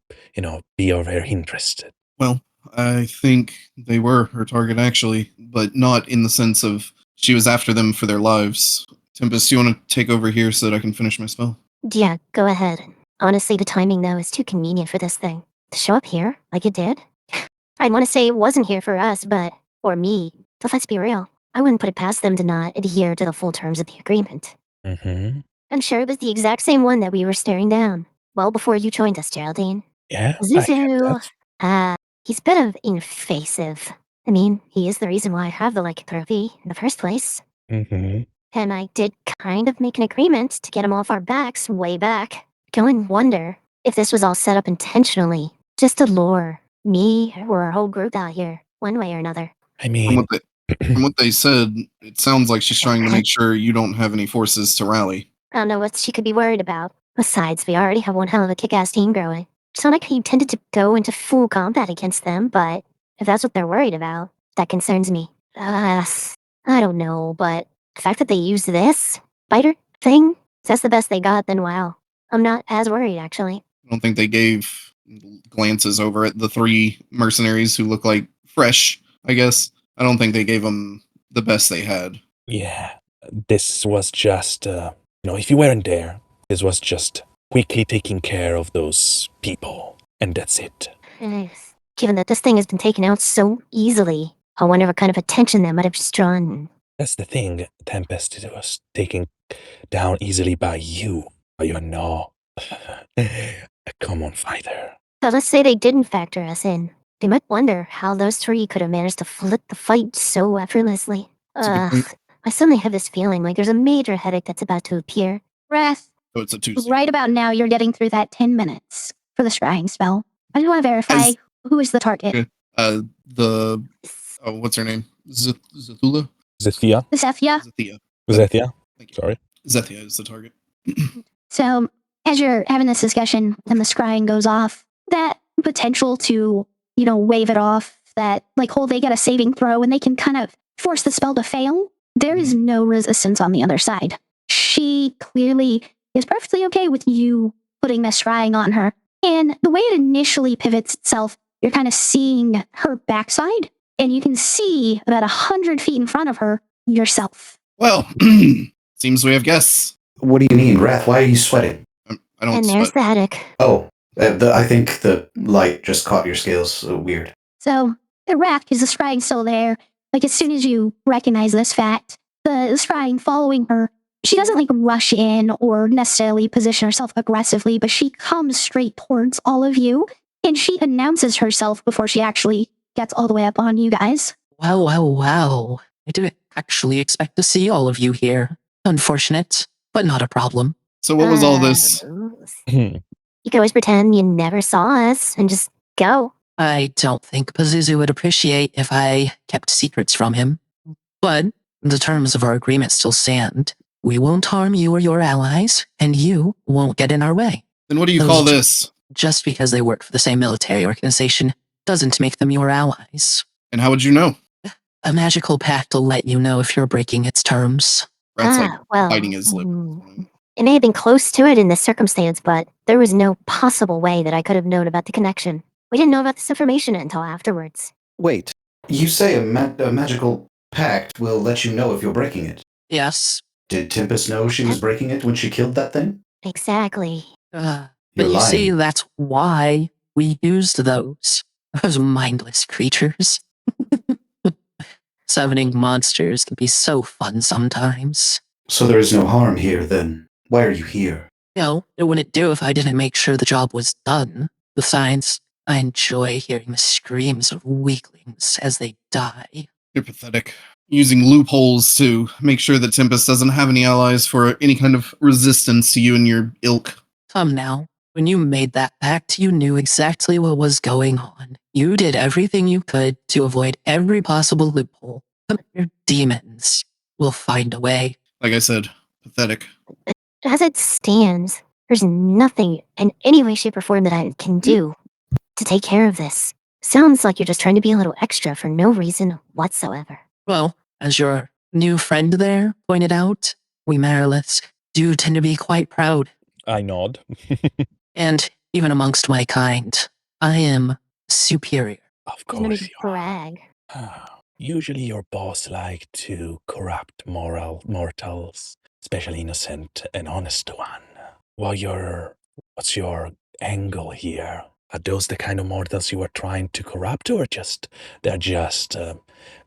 be of her interest. Well, I think they were her target, actually, but not in the sense of she was after them for their lives. Tempest, you want to take over here so that I can finish my spell? Yeah, go ahead. Honestly, the timing, though, is too convenient for this thing. To show up here, like it did? I'd want to say it wasn't here for us, but for me. But let's be real. I wouldn't put it past them to not adhere to the full terms of the agreement. Mm-hmm. I'm sure it was the exact same one that we were staring down. Well before you joined us, Geraldine. Yeah, I get Zuzu. that. He's a bit of invasive. I mean, he is the reason why I have the lycanthropy in the first place. Mm-hmm. And I did kind of make an agreement to get him off our backs way back. Go and wonder if this was all set up intentionally, just to lure me or our whole group out here, one way or another. I From mean, what they said, it sounds like she's trying to make sure you don't have any forces to rally. I don't know what she could be worried about. Besides, we already have one hell of a kick-ass team growing. It's not like he intended to go into full combat against them, but if that's what they're worried about, that concerns me. I don't know, but the fact that they use this biter thing, if that's the best they got, then wow. I'm not as worried, actually. I don't think they gave glances over at the three mercenaries who look like fresh, I guess. I don't think they gave them the best they had. yeah, this was just, if you weren't there, this was just quickly taking care of those people, and that's it. Given that this thing has been taken out so easily, I wonder what kind of attention that might have just drawn. That's the thing, Tempest, it was taken down easily by you, but you're not a common fighter. But let's say they didn't factor us in. They might wonder how those three could have managed to flip the fight so effortlessly. That's a good point. I suddenly have this feeling like there's a major headache that's about to appear. Wrath, Oh, it's a Tuesday. right about now, you're getting through that 10 minutes for the scrying spell. I just want to verify who is the target. Okay. What's her name? Zethula? Zethia? The Zethia. Zethia? Thank you. Sorry. Zethia is the target. So, as you're having this discussion and the scrying goes off, that potential to, wave it off, that, they get a saving throw and they can kind of force the spell to fail, there is no resistance on the other side. She clearly is perfectly okay with you putting this scrying on her. And the way it initially pivots itself, you're kind of seeing her backside, and you can see about 100 feet in front of her yourself. Well, seems we have guests. What do you mean, Wrath? Why are you sweating? I don't And there's sweat. the headache. Oh, I think the light just caught your scales. Weird. So, Rack, is the scrying still there? Like, as soon as you recognize this fact, the scrying following her, she doesn't like rush in or necessarily position herself aggressively, but she comes straight towards all of you and she announces herself before she actually gets all the way up on you guys. Well. I didn't actually expect to see all of you here. Unfortunate, but not a problem. So what was all this? You could always pretend you never saw us and just go. I don't think Pazuzu would appreciate if I kept secrets from him. But the terms of our agreement still stand. We won't harm you or your allies, and you won't get in our way. Then what do you Those call ju- this? Just because they work for the same military organization doesn't make them your allies. And how would you know? A magical pact will let you know if you're breaking its terms. Rat's like well, biting his lip. It may have been close to it in this circumstance, but there was no possible way that I could have known about the connection. We didn't know about this information until afterwards. Wait, You say a magical pact will let you know if you're breaking it. Yes. Did Tempest know she was breaking it when she killed that thing? Exactly. But You're you see, lying. that's why we used those mindless creatures. Summoning monsters can be so fun sometimes. So there is no harm here, then. Why are you here? No, it wouldn't do if I didn't make sure the job was done. Besides, I enjoy hearing the screams of weaklings as they die. You're pathetic. Using loopholes to make sure that Tempest doesn't have any allies for any kind of resistance to you and your ilk. Come now. When you made that pact, you knew exactly what was going on. You did everything you could to avoid every possible loophole. Your demons will find a way. Like I said, pathetic. As it stands, there's nothing in any way, shape, or form that I can do to take care of this. Sounds like you're just trying to be a little extra for no reason whatsoever. Well, as your new friend there pointed out, we Mariliths do tend to be quite proud. I nod. And even amongst my kind, I am superior. Of There's no need course to you are. brag. Usually your boss like to corrupt mortals, especially innocent and honest one. What's your angle here? Are those the kind of mortals you are trying to corrupt, or they're just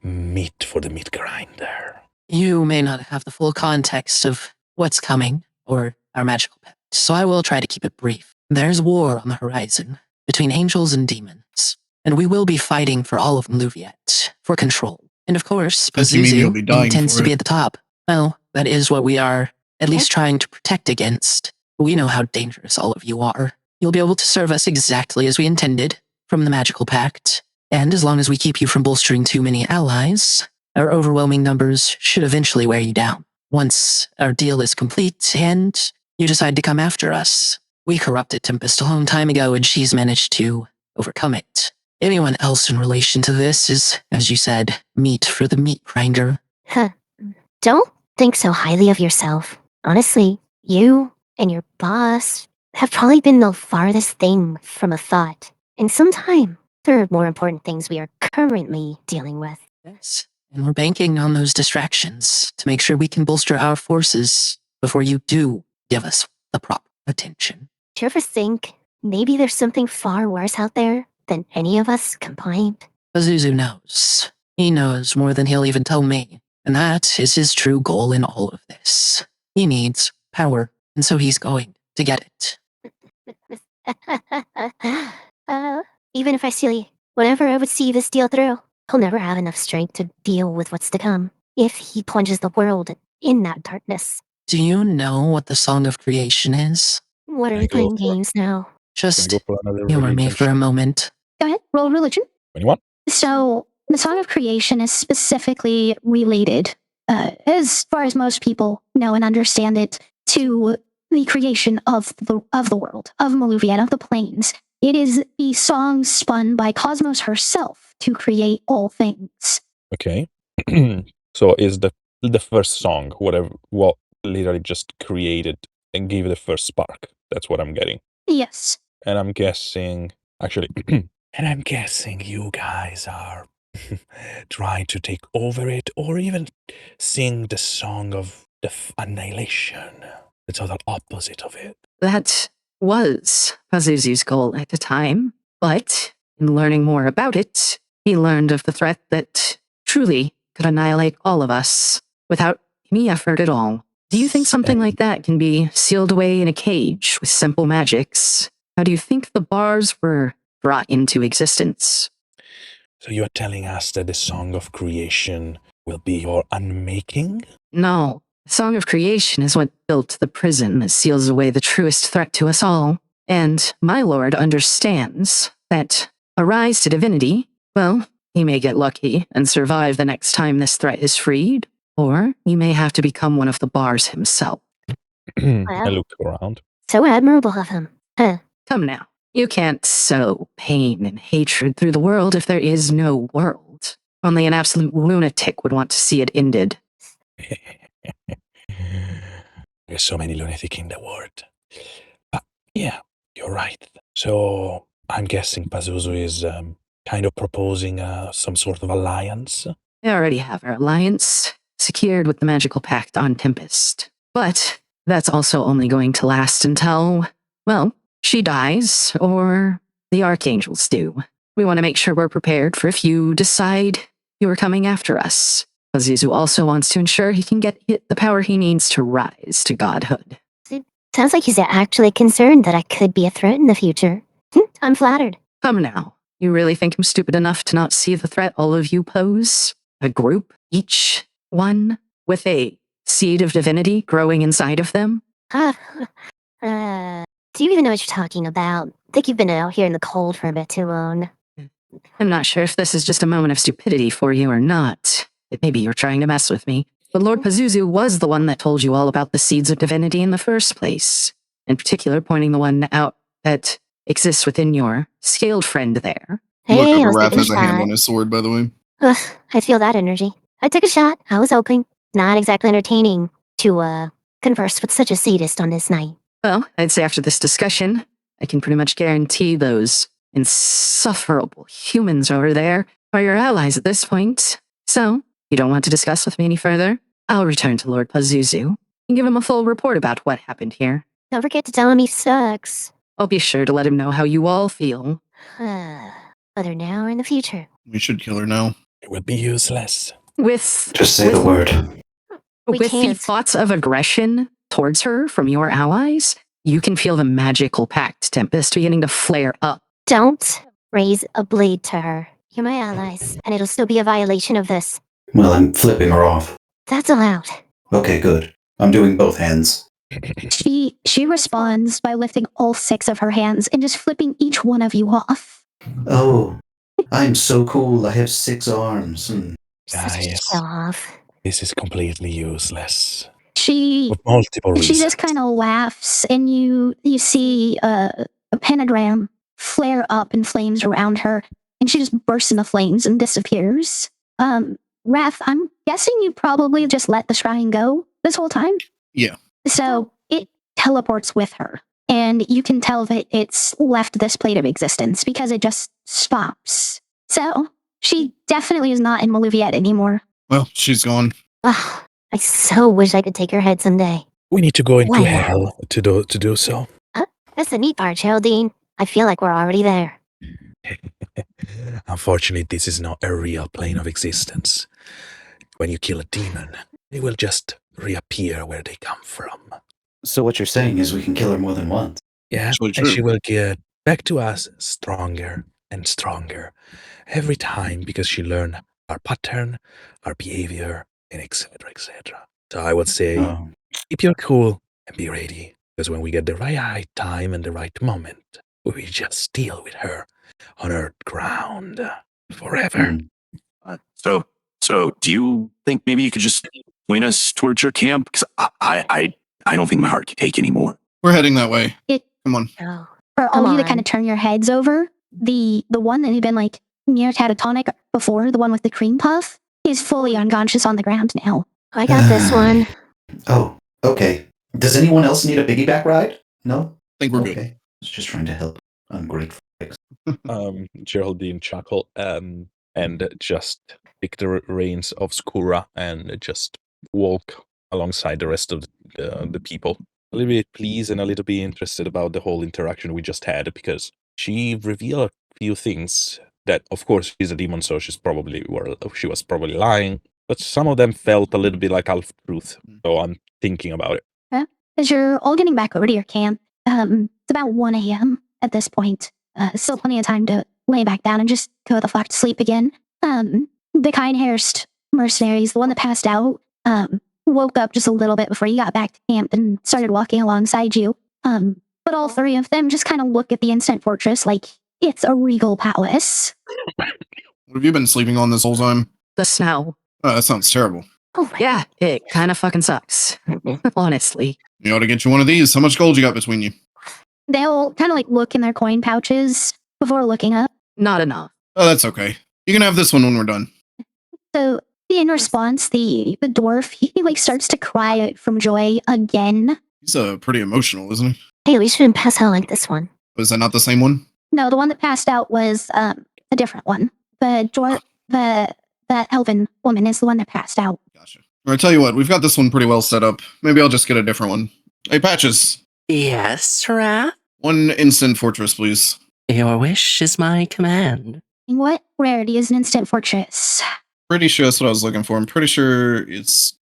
meat for the meat grinder? You may not have the full context of what's coming, or our magical pact, so I will try to keep it brief. There's war on the horizon between angels and demons, and we will be fighting for all of Maluviette, for control. And of course, Guess you mean you'll Pazuzu be dying intends for to be it. at the top. Well, that is what we are at least trying to protect against. We know how dangerous all of you are. You'll be able to serve us exactly as we intended from the magical pact, and as long as we keep you from bolstering too many allies, our overwhelming numbers should eventually wear you down. Once our deal is complete and you decide to come after us, we corrupted Tempest a long time ago and she's managed to overcome it. Anyone else in relation to this is, as you said, meat for the meat grinder. Huh. Don't think so highly of yourself. Honestly, you and your boss have probably been the farthest thing from a thought in some time. There are more important things we are currently dealing with. Yes, and we're banking on those distractions to make sure we can bolster our forces before you do give us the proper attention. Do you ever think maybe there's something far worse out there than any of us combined? Pazuzu knows. He knows more than he'll even tell me, and that is his true goal in all of this. He needs power, and so he's going to get it. Even if I see whenever I would see this deal through, he'll never have enough strength to deal with what's to come if he plunges the world in that darkness. Do you know what the Song of Creation is? What are Can I we go playing for- games now? Can I Just go for another humor me religion for a check? moment. Go ahead, roll religion. 21? So, the Song of Creation is specifically related, as far as most people know and understand it, to the creation of the world, of Maluviette, of the plains. It is the song spun by Cosmos herself to create all things. Okay. So is the first song what literally just created and gave it the first spark? That's what I'm getting. Yes. And I'm guessing, actually, and I'm guessing you guys are trying to take over it, or even sing the song of annihilation, the total opposite of it. That was Pazuzu's goal at the time, but in learning more about it, he learned of the threat that truly could annihilate all of us without any effort at all. Do you think something like that can be sealed away in a cage with simple magics? How do you think the bars were brought into existence? So you are telling us that the Song of Creation will be your unmaking? No. The Song of Creation is what built the prison that seals away the truest threat to us all. And my lord understands that a rise to divinity, well, he may get lucky and survive the next time this threat is freed, or he may have to become one of the bars himself. I looked around. So admirable of him. Huh. Come now. You can't sow pain and hatred through the world if there is no world. Only an absolute lunatic would want to see it ended. There's so many lunatic in the world. But yeah, you're right. So I'm guessing Pazuzu is kind of proposing some sort of alliance. We already have our alliance secured with the magical pact on Tempest. But that's also only going to last until, well, she dies or the archangels do. We want to make sure we're prepared for if you decide you're coming after us. Pazuzu also wants to ensure he can get the power he needs to rise to godhood. Sounds like he's actually concerned that I could be a threat in the future. I'm flattered. Come now. You really think I'm stupid enough to not see the threat all of you pose? A group, each one, with a seed of divinity growing inside of them? Do you even know what you're talking about? I think you've been out here in the cold for a bit too long. I'm not sure if this is just a moment of stupidity for you or not. It may be you're trying to mess with me. But Lord Pazuzu was the one that told you all about the seeds of divinity in the first place. In particular, pointing the one out that exists within your scaled friend there. Hey, Look I over, was Raph taking a has a hand shot. on his sword, by the way. Ugh, I feel that energy. I took a shot. I was hoping. Not exactly entertaining to, converse with such a sadist on this night. Well, I'd say after this discussion, I can pretty much guarantee those insufferable humans over there are your allies at this point. So, you don't want to discuss with me any further? I'll return to Lord Pazuzu and give him a full report about what happened here. Don't forget to tell him he sucks. I'll be sure to let him know how you all feel. Whether now or in the future. We should kill her now. It will be useless. With Just say the word. We with the can't. thoughts of aggression towards her from your allies, you can feel the magical pact, Tempest, beginning to flare up. Don't raise a blade to her. You're my allies, and it'll still be a violation of this. Well, I'm flipping her off. That's allowed. Okay, good. I'm doing both hands. She responds by lifting all 6 of her hands and just flipping each one of you off. Oh, I'm so cool. I have 6 arms. Such a yes. show off. This is completely useless. She For multiple reasons. just kind of laughs, and you see a pentagram flare up in flames around her, and she just bursts into flames and disappears. Raph, I'm guessing you probably just let the shrine go this whole time? Yeah. So it teleports with her, and you can tell that it's left this plate of existence because it just stops. So she definitely is not in Maluviette anymore. Well, she's gone. Ugh, I so wish I could take her head someday. We need to go into Wow. hell to do so. That's the neat part, Geraldine. I feel like we're already there. Unfortunately, this is not a real plane of existence. When you kill a demon, they will just reappear where they come from. So what you're saying is we can kill her more than once. Yeah, Actually and she true. will get back to us stronger and stronger every time because she learned our pattern, our behavior, and etc., etc. So I would say, Oh. keep your cool and be ready, because when we get the right time and the right moment, we will just deal with her on earth ground forever. So do you think maybe you could just point us towards your camp? Because I don't think my heart can take anymore. We're heading that way. Come on. Oh, For all Come of you to on. kind of turn your heads over, the one that had been like near catatonic before, the one with the cream puff, is fully unconscious on the ground now. I got this one. Oh, okay. Does anyone else need a piggyback ride? No? I think we're Okay. good. I was just trying to help ungrateful. Geraldine chuckle and just pick the reins of Skura and just walk alongside the rest of the people. A little bit pleased and a little bit interested about the whole interaction we just had because she revealed a few things that, of course, she's a demon, so she was probably lying. But some of them felt a little bit like half truth. So I'm thinking about it. As you're all getting back over to your camp, it's about 1 a.m. at this point. Still plenty of time to lay back down and just go the fuck to sleep again. The Keinherst mercenaries, the one that passed out, woke up just a little bit before you got back to camp and started walking alongside you. But all three of them just kind of look at the instant fortress like it's a regal palace. What have you been sleeping on this whole time? The snow. Oh, that sounds terrible. Oh my Yeah, it kind of fucking sucks. Honestly. You ought to get you one of these. How much gold you got between you? They'll kind of like look in their coin pouches before looking up. Not enough. Oh, that's okay. You can have this one when we're done. So in response, the dwarf, he like starts to cry out from joy again. He's pretty emotional, isn't he? Hey, we shouldn't pass out like this one. Was that not the same one? No, the one that passed out was a different one. The dwarf, that elven woman is the one that passed out. Gotcha. I'll tell you what, we've got this one pretty well set up. Maybe I'll just get a different one. Hey, Patches. Yes, Wrath? One instant fortress, please. Your wish is my command. What rarity is an instant fortress? Pretty sure that's what I was looking for. I'm pretty sure it's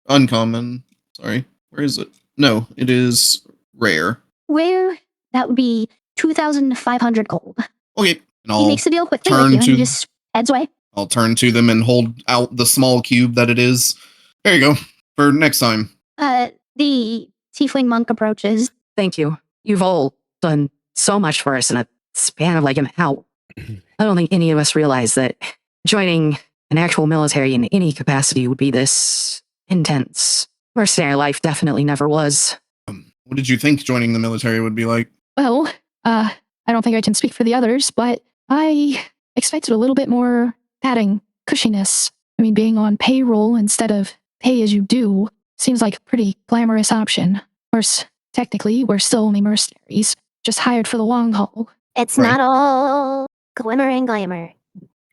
uncommon. Sorry. Where is it? No, it is rare. Where? That would be 2,500 gold. Okay. And He I'll makes the deal quickly turn with you and to- he just heads away. I'll turn to them and hold out the small cube that it is. There you go. For next time. The tiefling monk approaches. Thank you. You've all done so much for us in a span of like an hour. I don't think any of us realize that joining an actual military in any capacity would be this intense. Mercenary life definitely never was. What did you think joining the military would be like? Well, I don't think I can speak for the others, but I expected a little bit more padding, cushiness. I mean, being on payroll instead of pay as you do seems like a pretty glamorous option. Of course, technically, we're still only mercenaries, just hired for the long haul. It's Right. not all glimmer and glamour.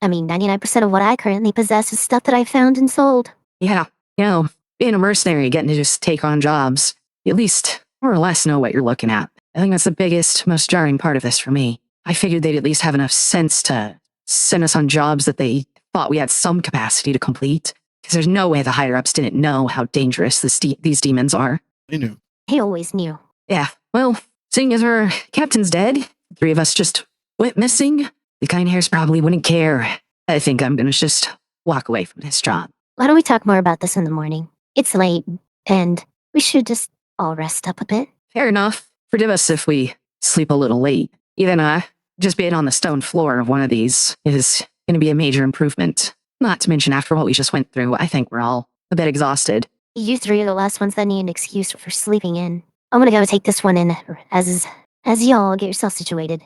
I mean, 99% of what I currently possess is stuff that I found and sold. Yeah, being a mercenary, getting to just take on jobs, you at least more or less know what you're looking at. I think that's the biggest, most jarring part of this for me. I figured they'd at least have enough sense to send us on jobs that they thought we had some capacity to complete. Because there's no way the higher-ups didn't know how dangerous these demons are. I knew. He always knew. Yeah, well, seeing as our captain's dead, 3 of us just went missing, the Keinherst probably wouldn't care. I think I'm gonna just walk away from this job. Why don't we talk more about this in the morning? It's late, and we should just all rest up a bit. Fair enough. Forgive us if we sleep a little late. Even just being on the stone floor of one of these is gonna be a major improvement. Not to mention, after what we just went through, I think we're all a bit exhausted. You 3 are the last ones that need an excuse for sleeping in. I'm gonna go take this one in as y'all get yourself situated.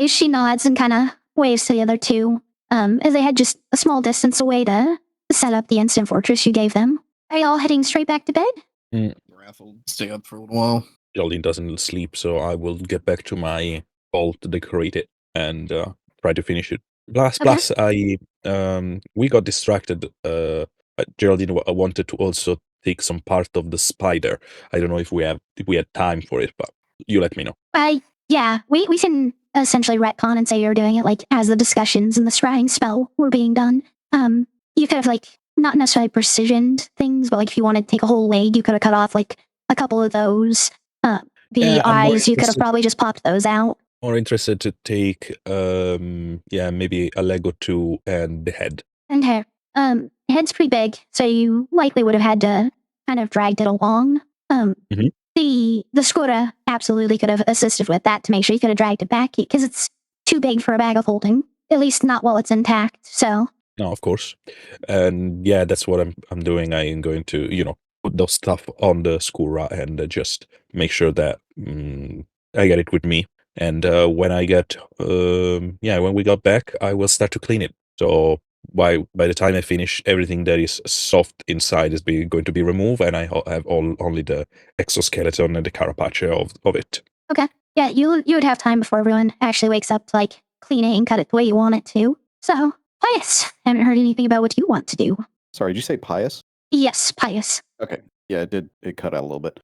She nods and kind of waves to the other two, as they head just a small distance away to set up the instant fortress you gave them. Are y'all heading straight back to bed? Wrath will stay up for a little while. Geraldine doesn't sleep, so I will get back to my vault to decorate it and try to finish it. Plus, we got distracted. Geraldine wanted to also take some part of the spider. I don't know if we had time for it, but you let me know. Yeah, we can essentially retcon and say you're doing it like as the discussions and the scrying spell were being done. You could have like not necessarily precisioned things, but like if you wanted to take a whole leg, you could have cut off like a couple of those. The I'm more eyes, you could have interested- probably just popped those out. More interested to take, maybe a leg or two and the head. And hair. Head's pretty big, so you likely would have had to kind of dragged it along. Mhm. The Skura absolutely could have assisted with that to make sure you could have dragged it back because it's too big for a bag of holding. At least not while it's intact. So No, of course. And yeah, that's what I'm doing. I am going to, put those stuff on the Skura and just make sure that I get it with me. And when I get, when we got back, I will start to clean it. So by the time I finish, everything that is soft inside is going to be removed, and I have only the exoskeleton and the carapace of it. yeah, you would have time before everyone actually wakes up to like clean it and cut it the way you want it to. So, Pious, haven't heard anything about what you want to do. Sorry, did you say pious? Yes, Pious. Okay. Yeah, it cut out a little bit.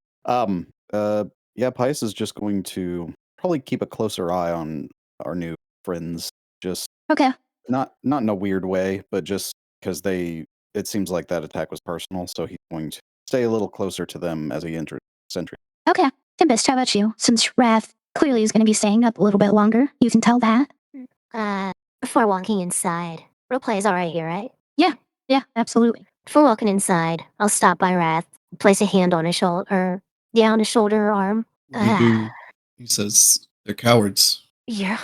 Pious is just going to probably keep a closer eye on our new friends. Just Okay. not in a weird way, but just because it seems like that attack was personal, so he's going to stay a little closer to them as he enters Sentry. Okay. Tempest, how about you? Since Wrath clearly is going to be staying up a little bit longer, you can tell that. Before walking inside, roleplay is alright here, right? Yeah, absolutely. Before walking inside, I'll stop by Wrath, place a hand on his shoulder, on his shoulder or arm. What do you do? He says they're cowards. Yeah,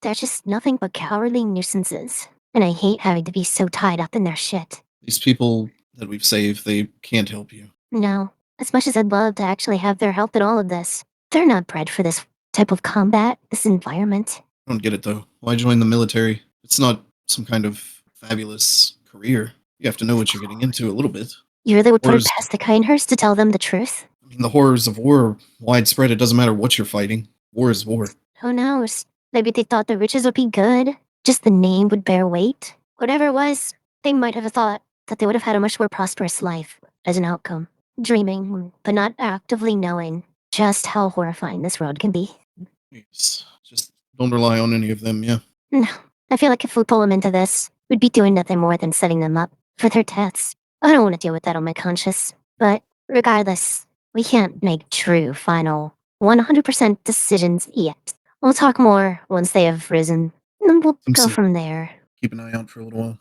they're just nothing but cowardly nuisances. And I hate having to be so tied up in their shit. These people that we've saved, they can't help you. No, as much as I'd love to actually have their help in all of this, they're not bred for this type of combat, this environment. I don't get it though. Why join the military? It's not some kind of fabulous career. You have to know what you're getting into a little bit. You really would put it Whereas- past the Keinherst to tell them the truth? I mean, the horrors of war are widespread. It doesn't matter what you're fighting. War is war. Who knows? Maybe they thought the riches would be good. Just the name would bear weight. Whatever it was, they might have thought that they would have had a much more prosperous life as an outcome. Dreaming, but not actively knowing just how horrifying this road can be. Yes. Just don't rely on any of them, yeah. No, I feel like if we pull them into this, we'd be doing nothing more than setting them up for their deaths. I don't want to deal with that on my conscience. But regardless, we can't make true, final, 100% decisions yet. We'll talk more once they have risen, and then we'll go sorry. from there. Keep an eye out for a little while.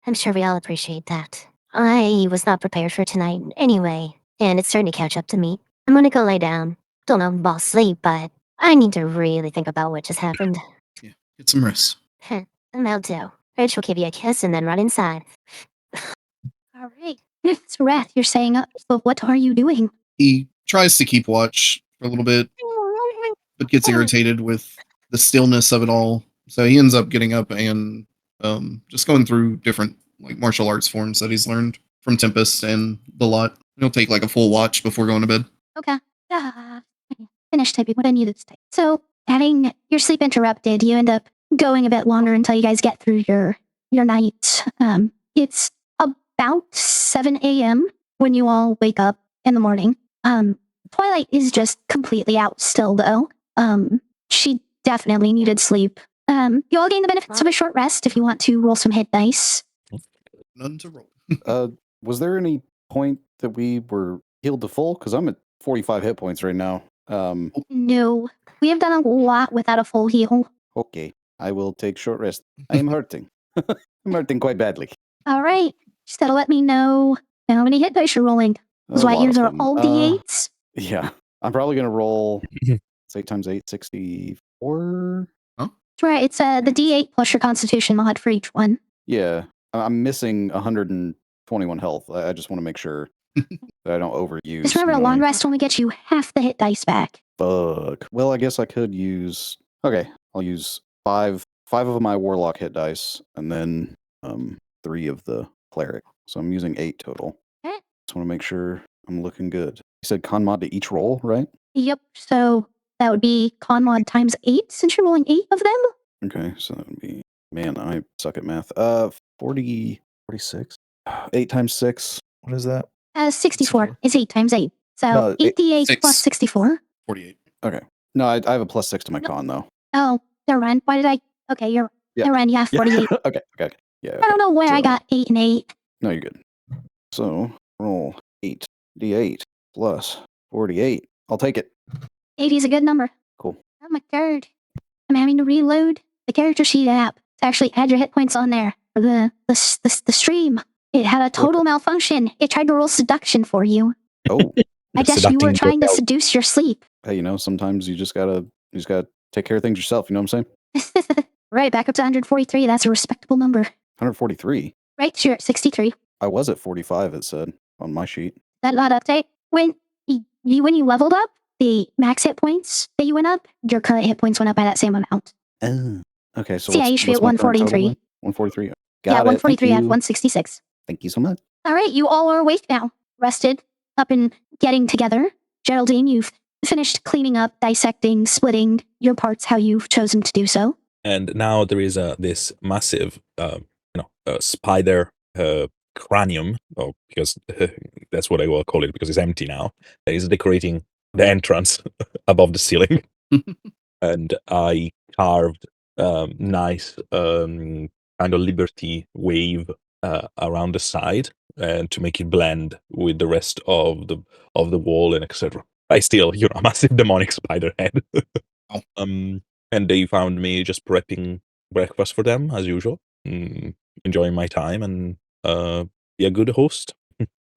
I'm sure we all appreciate that. I was not prepared for tonight anyway, and it's starting to catch up to me. I'm gonna go lay down. Don't know if I'll sleep, but I need to really think about what just happened. Yeah, get some rest. And I'll do. Rich will give you a kiss and then run inside. All right. So, Wrath, you're staying up, but what are you doing? He tries to keep watch for a little bit, but gets irritated with the stillness of it all. So he ends up getting up and just going through different like martial arts forms that he's learned from Tempest and the lot. He'll take like a full watch before going to bed. Okay. Finish typing what I needed to type. So, having your sleep interrupted, you end up going a bit longer until you guys get through your night. It's about 7 a.m. when you all wake up in the morning. Twilight is just completely out still, though. She definitely needed sleep. You all gain the benefits of a short rest if you want to roll some hit dice. None to roll. Was there any point that we were healed to full? Because I'm at 45 hit points right now. No. We have done a lot without a full heal. Okay, I will take short rest. I am hurting. I'm hurting quite badly. All right. Just gotta let me know how many hit dice you're rolling. Those A white lot ears of are them. all D8s. Yeah, I'm probably gonna roll. It's 8 times 8, 64. That's right. It's the D8 plus your Constitution mod for each one. Yeah, I'm missing 121 health. I just want to make sure that I don't overuse. Just remember, a long rest only gets you half the hit dice back. Fuck. Well, I guess I could use. Okay, I'll use five of my warlock hit dice, and then 3 of the cleric. So I'm using 8 total. Okay. Just want to make sure I'm looking good. You said con mod to each roll, right? Yep. So that would be con mod times 8 since you're rolling 8 of them. Okay, so that would be. Man, I suck at math. 46. 8 times 6. What is that? 64 is 8 times 8. So No, 8d8 plus 64. 48. Okay. No, I have a +6 to my con though. Oh, never mind. Why did I? Okay, you're Yeah. never mind. Yeah, 48. okay. Yeah. I don't know where I So- got 8 and 8. No, you're good. So roll 8d8 plus 48. I'll take it. 80 is a good number. Cool. Oh my god. I'm having to reload the character sheet app to actually add your hit points on there for the stream. It had a total malfunction. It tried to roll seduction for you. Oh, I guess you were Seducting trying to yourself. seduce your sleep. hey, sometimes you just gotta take care of things yourself. You know what I'm saying? Right, back up to 143. That's a respectable number. 143. Right, so you're at 63. I was at 45. It said on my sheet. That not update. When you leveled up, the max hit points that you went up, your current hit points went up by that same amount. Oh. Okay, so So yeah, you should be at what's my current total 143. then? 143. Yeah, Got it. 143 out Thank of you. 166. Thank you so much. All right, you all are awake now, rested, up and getting together. Geraldine, you've finished cleaning up, dissecting, splitting your parts how you've chosen to do so. And now there is this massive, spider cranium, because that's what I will call it, because it's empty now. That is decorating the entrance above the ceiling, and I carved nice kind of Liberty wave around the side, and to make it blend with the rest of the wall and etc. I still, a massive demonic spider head. And they found me just prepping breakfast for them as usual, enjoying my time and be a good host.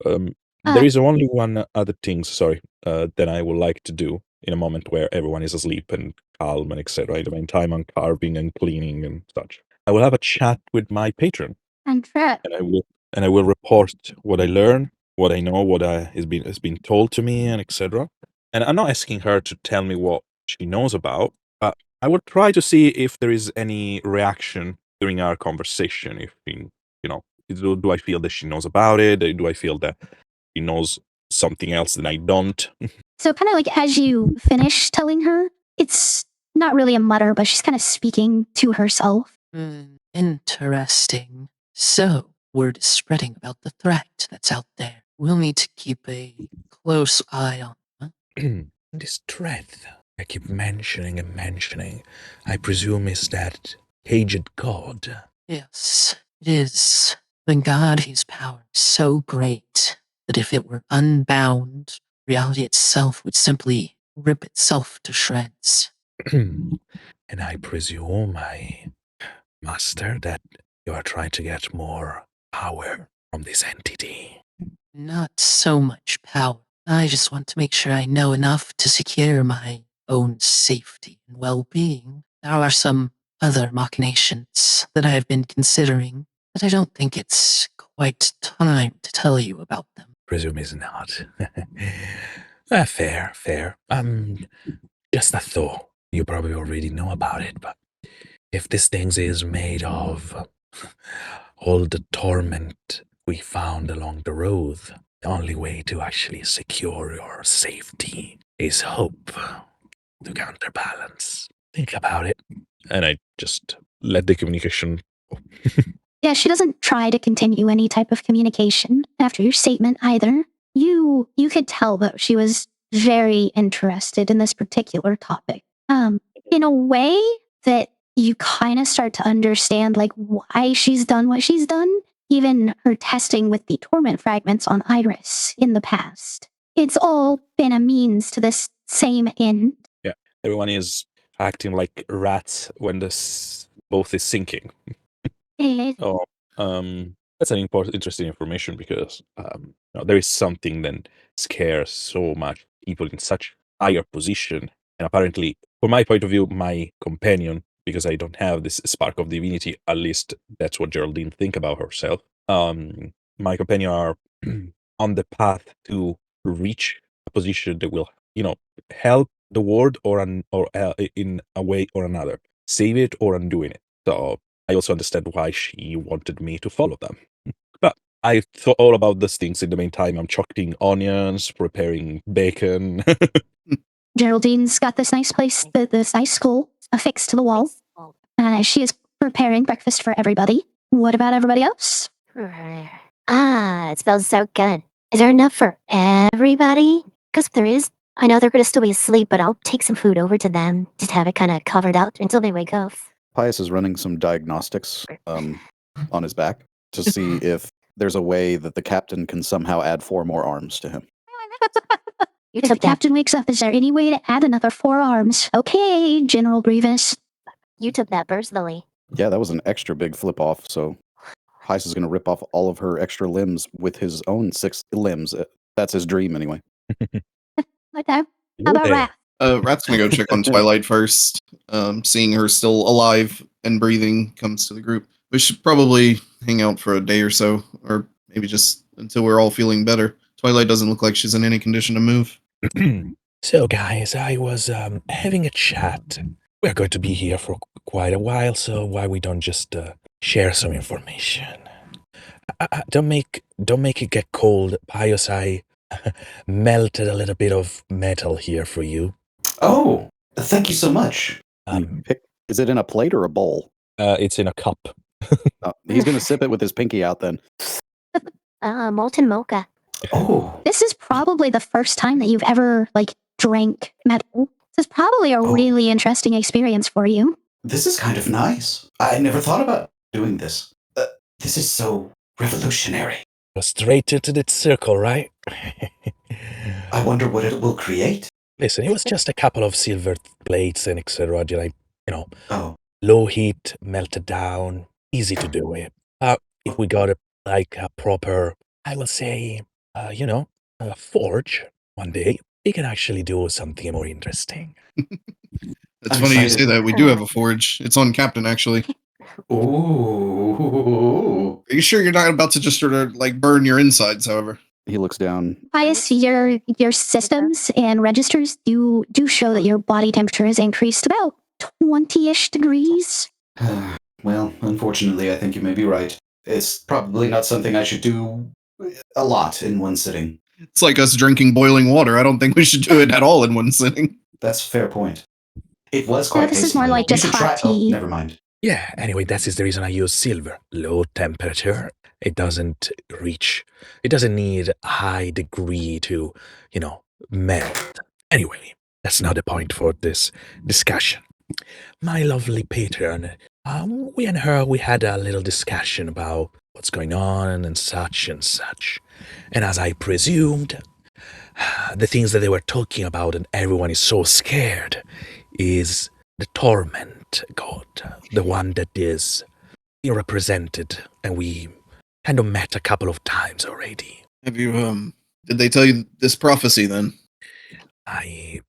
There is only one other thing, sorry, that I would like to do in a moment where everyone is asleep and calm and etc. I mean, time on carving and cleaning and such. I will have a chat with my patron, And Trip. and I will report what I learn, what I know, what has been told to me, and etc. And I'm not asking her to tell me what she knows about, but I will try to see if there is any reaction during our conversation. If do I feel that she knows about it? Do I feel that she knows something else that I don't? So kind of like as you finish telling her, it's not really a mutter, but she's kind of speaking to herself. Interesting. So, word is spreading about the threat that's out there. We'll need to keep a close eye on. This threat I keep mentioning and mentioning, I presume is that caged god. Yes, it is. The god whose power is so great that if it were unbound, reality itself would simply rip itself to shreds. And I presume, master, that you are trying to get more power from this entity. Not so much power. I just want to make sure I know enough to secure my own safety and well-being. There are some other machinations that I have been considering, but I don't think it's quite time to tell you about them. Presume is not. Fair. Just a thought. You probably already know about it, but if this thing is made of all the torment we found along the road, the only way to actually secure your safety is hope to counterbalance. Think about it. And I just let the communication go. Yeah, she doesn't try to continue any type of communication after your statement either. You could tell though she was very interested in this particular topic. In a way that you kind of start to understand like why she's done what she's done. Even her testing with the torment fragments on Iris in the past. It's all been a means to this same end. Yeah, everyone is acting like rats when this both is sinking. Oh, that's an interesting information because there is something that scares so much people in such higher position, and apparently, from my point of view, my companion, because I don't have this spark of divinity, at least that's what Geraldine think about herself. My companion are on the path to reach a position that will, help the world or in a way or another, save it or undoing it. So I also understand why she wanted me to follow them. But I thought all about these things in the meantime. I'm chopping onions, preparing bacon. Geraldine's got this nice place, this nice school affixed to the wall. She is preparing breakfast for everybody. What about everybody else? It smells so good. Is there enough for everybody? Because if there is, I know they're going to still be asleep, but I'll take some food over to them. Just have it kind of covered up until they wake up. Pius is running some diagnostics on his back to see if there's a way that the captain can somehow add 4 more arms to him. If the captain wakes up, is there any way to add another 4 arms? Okay, General Grievous. You took that personally. Yeah, that was an extra big flip off, so Pius is going to rip off all of her extra limbs with his own 6 limbs. That's his dream, anyway. Okay. How about Rat? Rat's gonna go check on Twilight first. Seeing her still alive and breathing comes to the group. We should probably hang out for a day or so, or maybe just until we're all feeling better. Twilight doesn't look like she's in any condition to move. So, guys, I was having a chat. We're going to be here for quite a while, so why we don't just share some information? Don't make it get cold, Pius. I melted a little bit of metal here for you. Oh, thank you so much. Is it in a plate or a bowl? It's in a cup. He's going to sip it with his pinky out then. Molten mocha. Oh. This is probably the first time that you've ever, drank metal. This is probably a really interesting experience for you. This is kind of nice. I never thought about doing this. This is so revolutionary. Go straight into the circle, right? I wonder what it will create. Listen, it was just a couple of silver plates and etc. Oh, Low heat, melted down, easy to do it. If we got a proper, I will say, a forge one day, we can actually do something more interesting. It's I'm funny you excited. say that. We do have a forge. It's on Captain, actually. Ooh. Are you sure you're not about to just sort of like burn your insides, however? He looks down. Pius, your systems and registers do show that your body temperature has increased about 20-ish degrees. Well, unfortunately, I think you may be right. It's probably not something I should do a lot in one sitting. It's like us drinking boiling water. I don't think we should do it at all in one sitting. That's a fair point. It was quite this is tasty. more like You just should hot try. Oh, tea. never mind. Yeah, anyway, that is the reason I use silver. Low temperature. It doesn't need a high degree to, melt. Anyway, that's not the point for this discussion. My lovely patron, we and her, we had a little discussion about what's going on and such and such. And as I presumed, the things that they were talking about and everyone is so scared is the torment god, the one that is represented, and we kind of met a couple of times already. Have you, did they tell you this prophecy then? I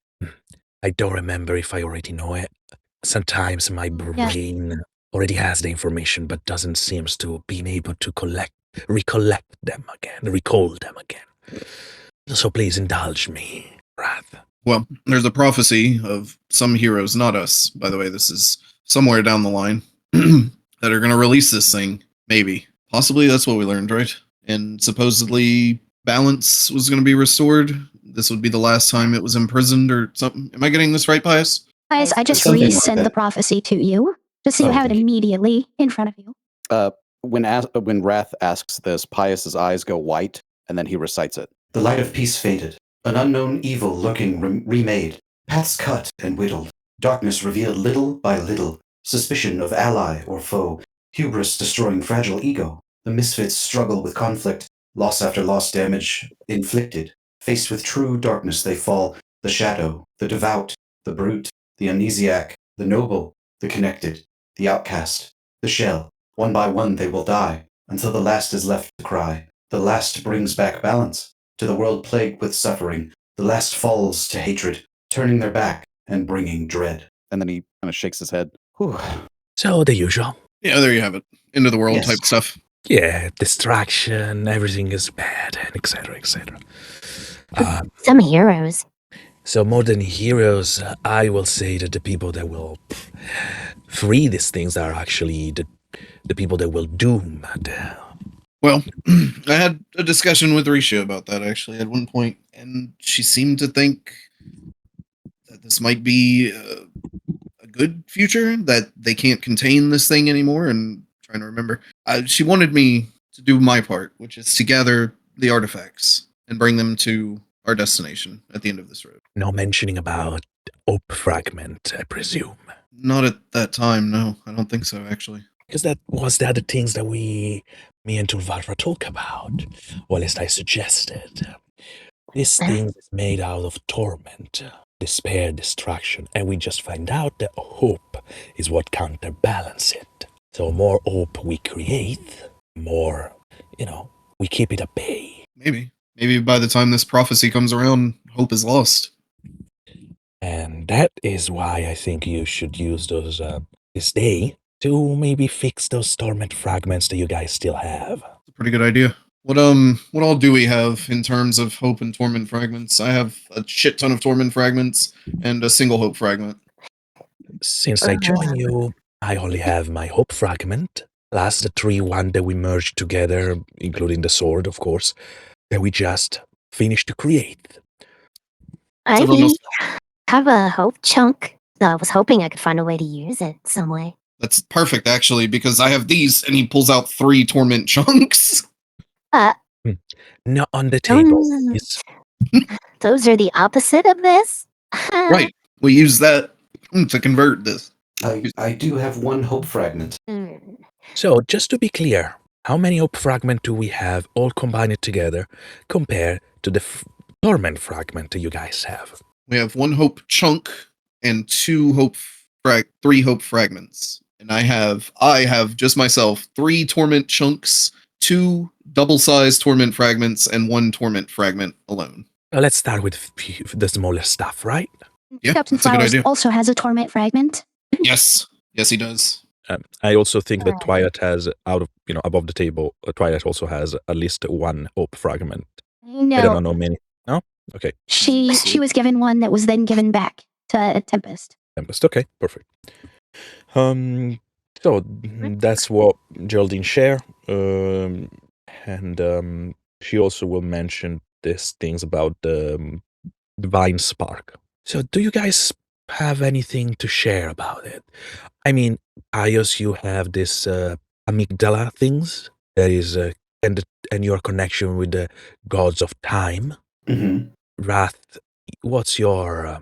don't remember if I already know it. Sometimes my brain already has the information, but doesn't seem to being able to recall them again. So please indulge me, Wrath. Well, there's a prophecy of some heroes, not us, by the way. This is somewhere down the line, that are going to release this thing. Maybe. Possibly that's what we learned, right? And supposedly balance was going to be restored. This would be the last time it was imprisoned or something. Am I getting this right, Pius? Pius, I just Something like resend that. the prophecy to you, just so you Oh, have it thank you. immediately in front of you. When Wrath asks this, Pius's eyes go white, and then he recites it. The light of peace faded. An unknown evil lurking remade. Paths cut and whittled. Darkness revealed little by little. Suspicion of ally or foe. Hubris destroying fragile ego. The misfits struggle with conflict. Loss after loss, damage inflicted. Faced with true darkness, they fall. The shadow, the devout, the brute, the amnesiac, the noble, the connected, the outcast, the shell. One by one they will die, until the last is left to cry. The last brings back balance to the world plagued with suffering. The last falls to hatred, turning their back and bringing dread. And then he kind of shakes his head. Whew. So the usual. Yeah, there you have it. End of the world Yes. type stuff. Yeah, distraction, everything is bad, and etc. Some heroes. So more than heroes, I will say that the people that will free these things are actually the people that will doom them. Well, I had a discussion with Risha about that actually at one point, and she seemed to think that this might be a good future, that they can't contain this thing anymore. And I'm trying to remember, she wanted me to do my part, which is to gather the artifacts and bring them to our destination at the end of this road. No mentioning about Hope Fragment, I presume. Not at that time, no. I don't think so, actually. Because that was the other things that me and Tulvara talk about. Or at least I suggested. This thing is made out of torment, despair, distraction, and we just find out that hope is what counterbalances it. So more hope we create, more, we keep it at bay. Maybe by the time this prophecy comes around, hope is lost. And that is why I think you should use those, this day, to maybe fix those torment fragments that you guys still have. It's a pretty good idea. What all do we have in terms of hope and torment fragments? I have a shit ton of torment fragments and a single hope fragment. Since I joined you, I only have my hope fragment, plus the 3-1 that we merged together, including the sword, of course, that we just finished to create. I Everyone else- have a hope chunk. So I was hoping I could find a way to use it some way. That's perfect, actually, because I have these, and he pulls out 3 torment chunks. Not on the table. Those are the opposite of this? Right. We use that to convert this. I do have one hope fragment. So, just to be clear, how many hope fragment do we have all combined together compared to the torment fragment you guys have? We have one hope chunk and three hope fragments. And I have just myself 3 torment chunks, 2 double-sized torment fragments, and 1 torment fragment alone. Let's start with the smaller stuff, right? Yeah, Captain that's a good Flowers idea. also has a torment fragment. Yes, he does. I also think that Twilight has above the table. Twilight also has at least 1 hope fragment. No, I don't know many. No, okay. she was given one that was then given back to Tempest. Tempest. Okay, perfect. So that's what Geraldine share, and she also will mention these things about the divine spark. So, do you guys have anything to share about it? I mean, Pius, you have this amygdala things. There is and your connection with the gods of time. Mm-hmm. Wrath, what's your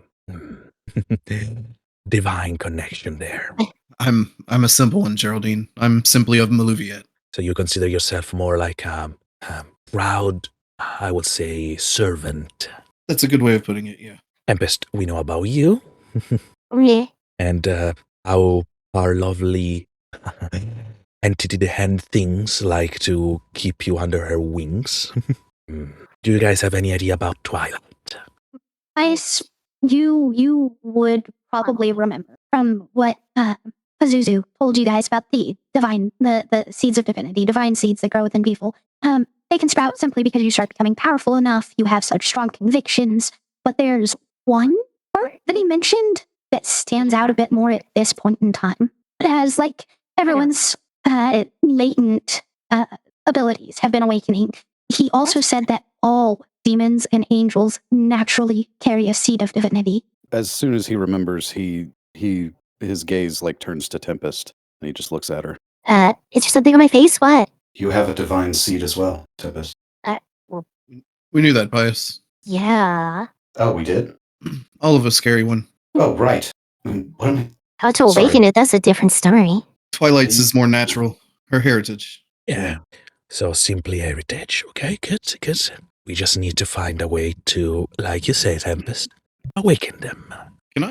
divine connection there? I'm a simple one, Geraldine. I'm simply of Maluviette. So you consider yourself more like a proud, I would say, servant. That's a good way of putting it, yeah. Tempest, we know about you. Yeah. And how our lovely entity the hand things like to keep you under her wings. Do you guys have any idea about Twilight? You would probably remember from what Pazuzu told you guys about the seeds of divinity, divine seeds that grow within people. They can sprout simply because you start becoming powerful enough, you have such strong convictions, but there's one part that he mentioned that stands out a bit more at this point in time. It has, like, everyone's latent abilities have been awakening. He also said that all demons and angels naturally carry a seed of divinity. As soon as he remembers, his gaze like turns to Tempest, and he just looks at her. Is there something on my face? What? You have a divine seed as well, Tempest. We knew that, Pius. Yeah. Oh, we did? All of us carry one. Oh, right. What am I? How to awaken it, that's a different story. Twilight's is more natural. Her heritage. Yeah. So simply heritage. Okay, good, good. We just need to find a way to, like you say, Tempest, awaken them. Can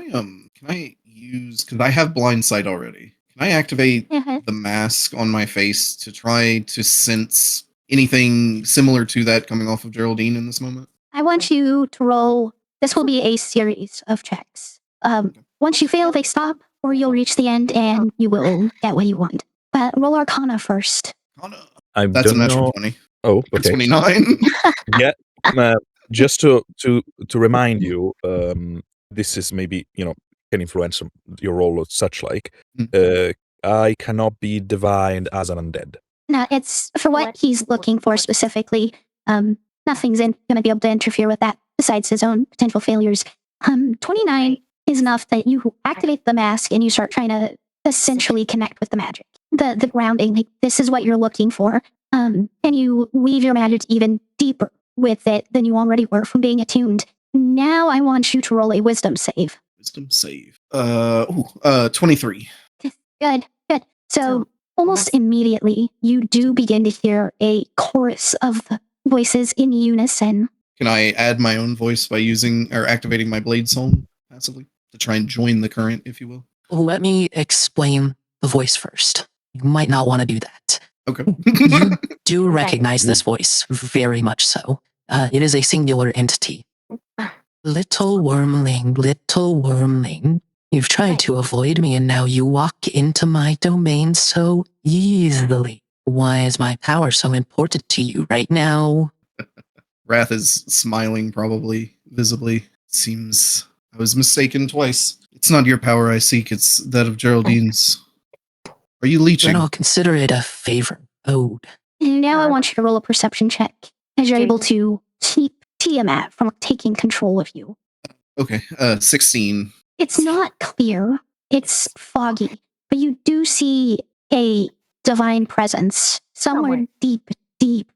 I use, because I have blind sight already. Can I activate the mask on my face to try to sense anything similar to that coming off of Geraldine in this moment? I want you to roll. This will be a series of checks. Once you fail, they stop, or you'll reach the end and you will get what you want. But roll Arcana first. That's a natural 20. Oh, okay. 29. Yeah. Just to remind you, this is maybe, can influence your role or such like. I cannot be divined as an undead. No, it's for what he's looking for specifically. Nothing's going to be able to interfere with that besides his own potential failures. 29 is enough that you activate the mask and you start trying to essentially connect with the magic. The grounding, like, this is what you're looking for. And you weave your magic even deeper with it than you already were from being attuned. Now I want you to roll a wisdom save. Wisdom save. 23. Good. So almost immediately, you do begin to hear a chorus of voices in unison. Can I add my own voice by using or activating my blade song passively to try and join the current, if you will? Let me explain the voice first. You might not want to do that. Okay. You do recognize this voice, very much so. It is a singular entity. Little wormling, you've tried to avoid me and now you walk into my domain so easily. Why is my power so important to you right now? Wrath is smiling, probably, visibly. Seems I was mistaken twice. It's not your power I seek, it's that of Geraldine's. Are you leeching? Then I'll consider it a favor owed. Now I want you to roll a perception check as you're able to keep Tiamat from taking control of you. Okay, 16. It's not clear, it's foggy, but you do see a divine presence somewhere deep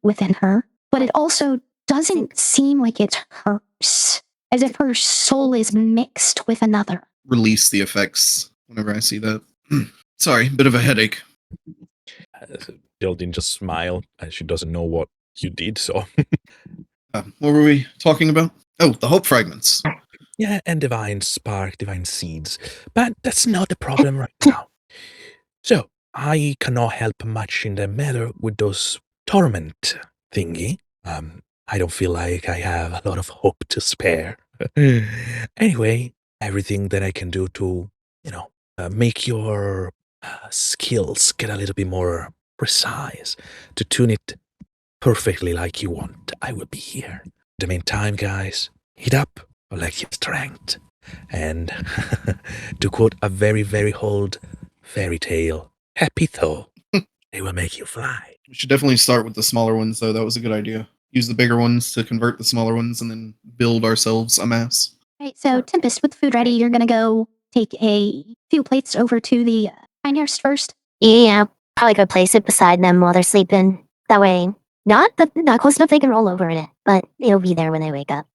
within her, but it also doesn't seem like it's hers, as if her soul is mixed with another. Release the effects whenever I see that. Sorry, bit of a headache. Geraldine just smiled, and she doesn't know what you did, so. What were we talking about? Oh, the hope fragments. Yeah, and divine spark, divine seeds. But that's not the problem right now. So, I cannot help much in the matter with those torment thingy. I don't feel like I have a lot of hope to spare. Anyway, everything that I can do to, make your skills get a little bit more precise, to tune it perfectly like you want, I will be here. In the meantime, guys, heat up or like your strength. And to quote a very, very old fairy tale, happy though, they will make you fly. We should definitely start with the smaller ones, though. That was a good idea. Use the bigger ones to convert the smaller ones and then build ourselves a mass. Right, so Tempest, with food ready, you're gonna go take a few plates over to the Keinherst first. Yeah, probably go place it beside them while they're sleeping. That way, not close enough they can roll over in it, but it'll be there when they wake up.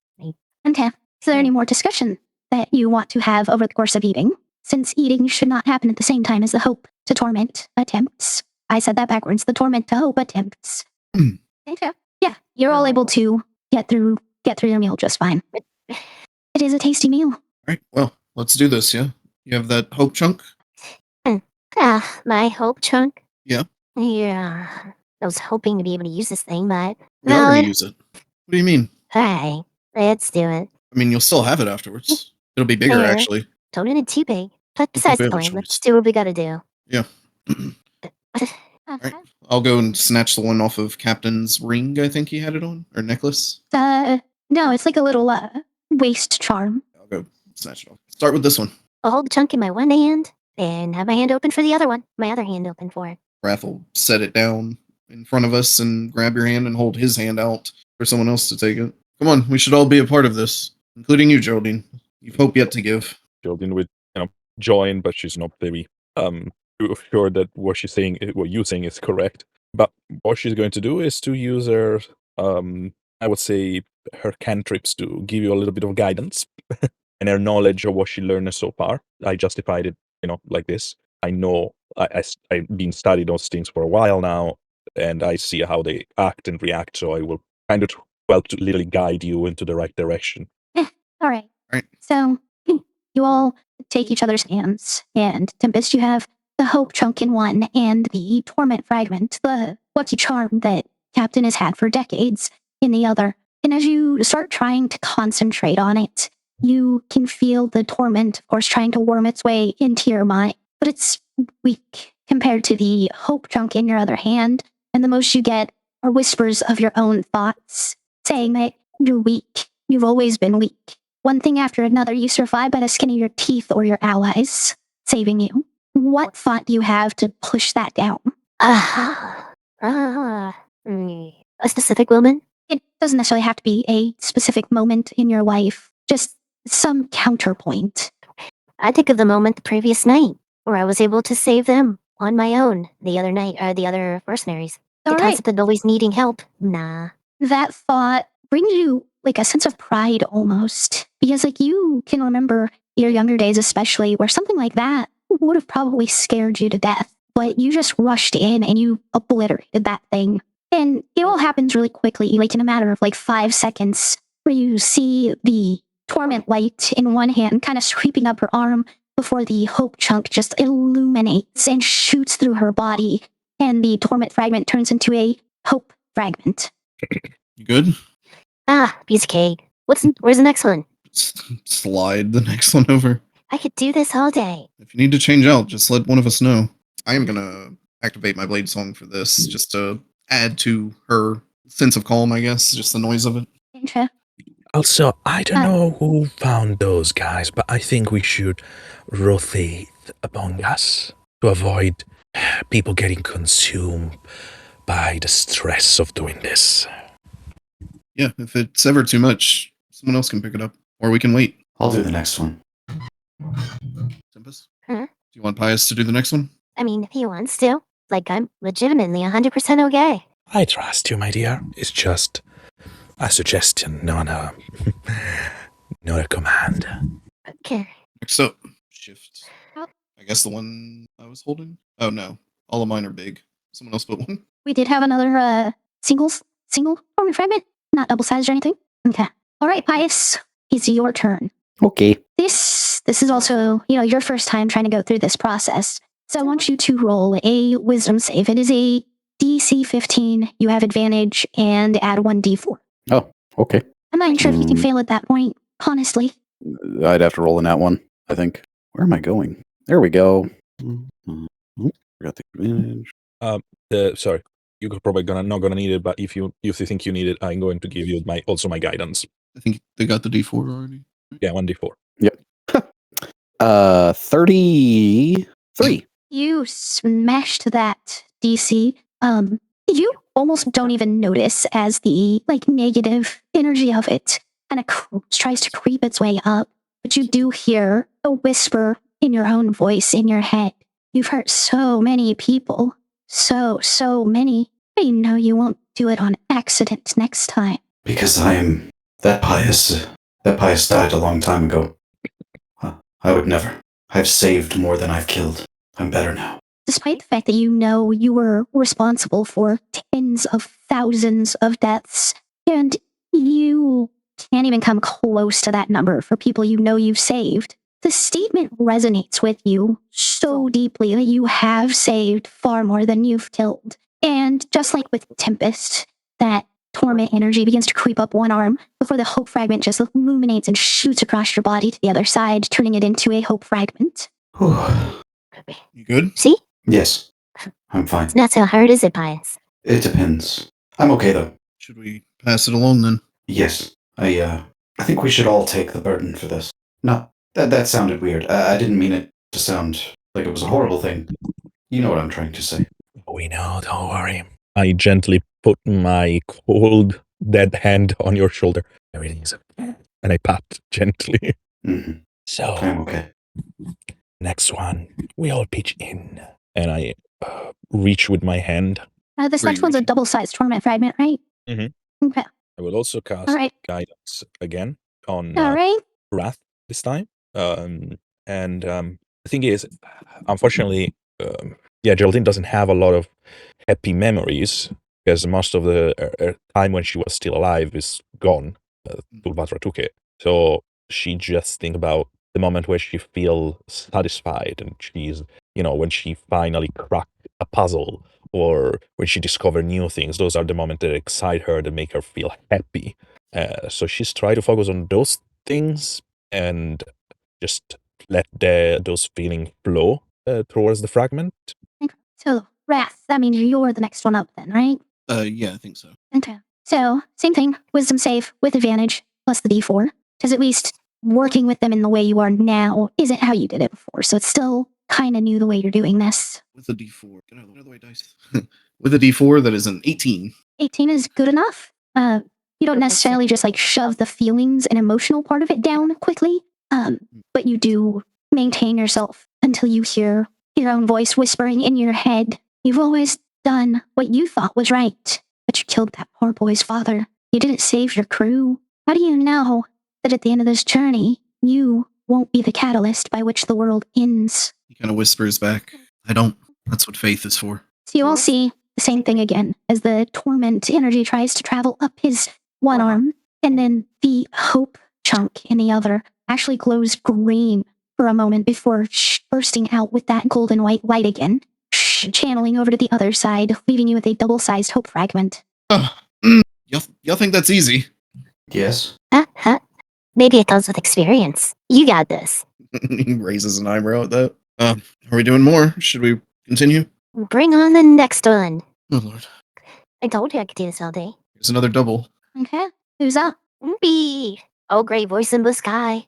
Okay. Is there any more discussion that you want to have over the course of eating? Since eating should not happen at the same time as the hope to torment attempts. I said that backwards. The torment to hope attempts. Okay. Yeah, you're all able to get through your meal just fine. It is a tasty meal. All right, well, let's do this, yeah? You have that hope chunk? My hope chunk? Yeah. Yeah. I was hoping to be able to use this thing, but... We are going to use it. What do you mean? Alright, let's do it. I mean, you'll still have it afterwards. It'll be bigger, Fair. actually. Don't need it too big. But besides we the have a point, let's choice. do what we gotta do. Yeah. Right. I'll go and snatch the one off of Captain's ring, I think he had it on, or necklace. No, it's like a little waist charm. I'll go snatch it off. Start with this one. I'll hold the chunk in my one hand and have my hand open for the other one. My other hand open for it. Raph will set it down in front of us and grab your hand and hold his hand out for someone else to take it. Come on, we should all be a part of this, including you, Geraldine. You've hope yet to give. Geraldine would, join, but she's not very sure that what you're saying is correct. But what she's going to do is to use her, I would say, her cantrips to give you a little bit of guidance and her knowledge of what she learned so far. I justified it, like this. I know I've been studying those things for a while now, and I see how they act and react. So I will kind of to literally guide you into the right direction. All right. Right. So you all take each other's hands, and Tempest, you have the hope chunk in one and the torment fragment, the lucky charm that Captain has had for decades, in the other. And as you start trying to concentrate on it, you can feel the torment, of course, trying to worm its way into your mind, but it's weak compared to the hope chunk in your other hand, and the most you get are whispers of your own thoughts, saying that you're weak. You've always been weak. One thing after another, you survive by the skin of your teeth or your allies, saving you. What thought do you have to push that down? A specific woman? It doesn't necessarily have to be a specific moment in your life, just some counterpoint. I think of the moment the previous night where I was able to save them on my own the other night, the other mercenaries. The concept of always needing help. Nah. That thought brings you like a sense of pride almost, because like you can remember your younger days especially where something like that would have probably scared you to death, but you just rushed in and you obliterated that thing. And it all happens really quickly, like in a matter of like 5 seconds, where you see the torment light in one hand kind of sweeping up her arm before the hope chunk just illuminates and shoots through her body, and the torment fragment turns into a hope fragment. You good? Piece of cake. Where's the next one? Slide the next one over. I could do this all day. If you need to change out, just let one of us know. I am gonna activate my blade song for this, just to add to her sense of calm, I guess, just the noise of it. Okay. Also, I don't know who found those guys, but I think we should rotate among us to avoid people getting consumed by the stress of doing this. Yeah, if it's ever too much, someone else can pick it up, or we can wait. I'll do the next one. Tempest? Huh? Do you want Pius to do the next one? I mean, if he wants to. Like, I'm legitimately 100% okay. I trust you, my dear. It's just a suggestion, not a command. Okay. Next up, shift. I guess the one I was holding? Oh, no. All of mine are big. Someone else put one. We did have another single torment fragment, not double sized or anything. Okay. All right, Pius, it's your turn. Okay. This is also, your first time trying to go through this process. So I want you to roll a wisdom save. It is a DC 15. You have advantage and add 1d4. Oh, okay. I'm not even sure if you can fail at that point, honestly. I'd have to roll in that one, I think. Where am I going? There we go. Forgot the advantage. Sorry, you're probably not gonna need it, but if you think you need it, I'm going to give you my guidance. I think they got the D4 already. Yeah, 1d4. Yep. 33. You smashed that DC. You almost don't even notice as the negative energy of it kind of tries to creep its way up, but you do hear a whisper in your own voice in your head. You've hurt so many people, so many. I know you won't do it on accident next time. Because I am that pious. That pious died a long time ago. I would never. I've saved more than I've killed. I'm better now. Despite the fact that you know you were responsible for tens of thousands of deaths, and you can't even come close to that number for people you know you've saved, the statement resonates with you so deeply that you have saved far more than you've killed. And just like with Tempest, that torment energy begins to creep up one arm before the hope fragment just illuminates and shoots across your body to the other side, turning it into a hope fragment. You good? See? Yes. I'm fine. It's not so hard, is it, Pius? It depends. I'm okay, though. Should we pass it along, then? Yes. I think we should all take the burden for this. No, that sounded weird. I didn't mean it to sound like it was a horrible thing. You know what I'm trying to say. We know, don't worry. I gently put my cold, dead hand on your shoulder. Everything's okay. And I pat gently. Mm-hmm. So, I'm okay. next one, we all pitch in. And I reach with my hand. This next one's a double-sized torment fragment, right? Mm-hmm. Okay. I will also cast All right. guidance again on All right. Wrath this time. The thing is, unfortunately, Geraldine doesn't have a lot of happy memories because most of the time when she was still alive is gone. Tulvatra took it. So she just thinks about the moment where she feels satisfied and she's, when she finally cracked a puzzle or when she discovers new things. Those are the moments that excite her, that make her feel happy. So she's trying to focus on those things and just let those feelings flow towards the fragment. Okay. So, Wrath, that means you're the next one up then, right? Yeah, I think so. Okay. So, same thing, wisdom save with advantage plus the d4. Because at least working with them in the way you are now isn't how you did it before. So it's still kind of new the way you're doing this. With a D4. Get out of the way, dice. With a D4, that is an 18. 18 is good enough. You don't necessarily just shove the feelings and emotional part of it down quickly, but you do maintain yourself until you hear your own voice whispering in your head. You've always done what you thought was right, but you killed that poor boy's father. You didn't save your crew. How do you know that at the end of this journey, you won't be the catalyst by which the world ends? He kind of whispers back, I don't. That's what faith is for. So you all see the same thing again as the torment energy tries to travel up his one arm, and then the hope chunk in the other actually glows green for a moment before bursting out with that golden white light again, channeling over to the other side, leaving you with a double-sized hope fragment. Y'all think that's easy? Yes. Maybe it comes with experience. You got this. He raises an eyebrow at that. Are we doing more? Should we continue? Bring on the next one. Oh, Lord. I told you I could do this all day. Here's another double. Okay, who's up? Be. Oh, great voice in the sky.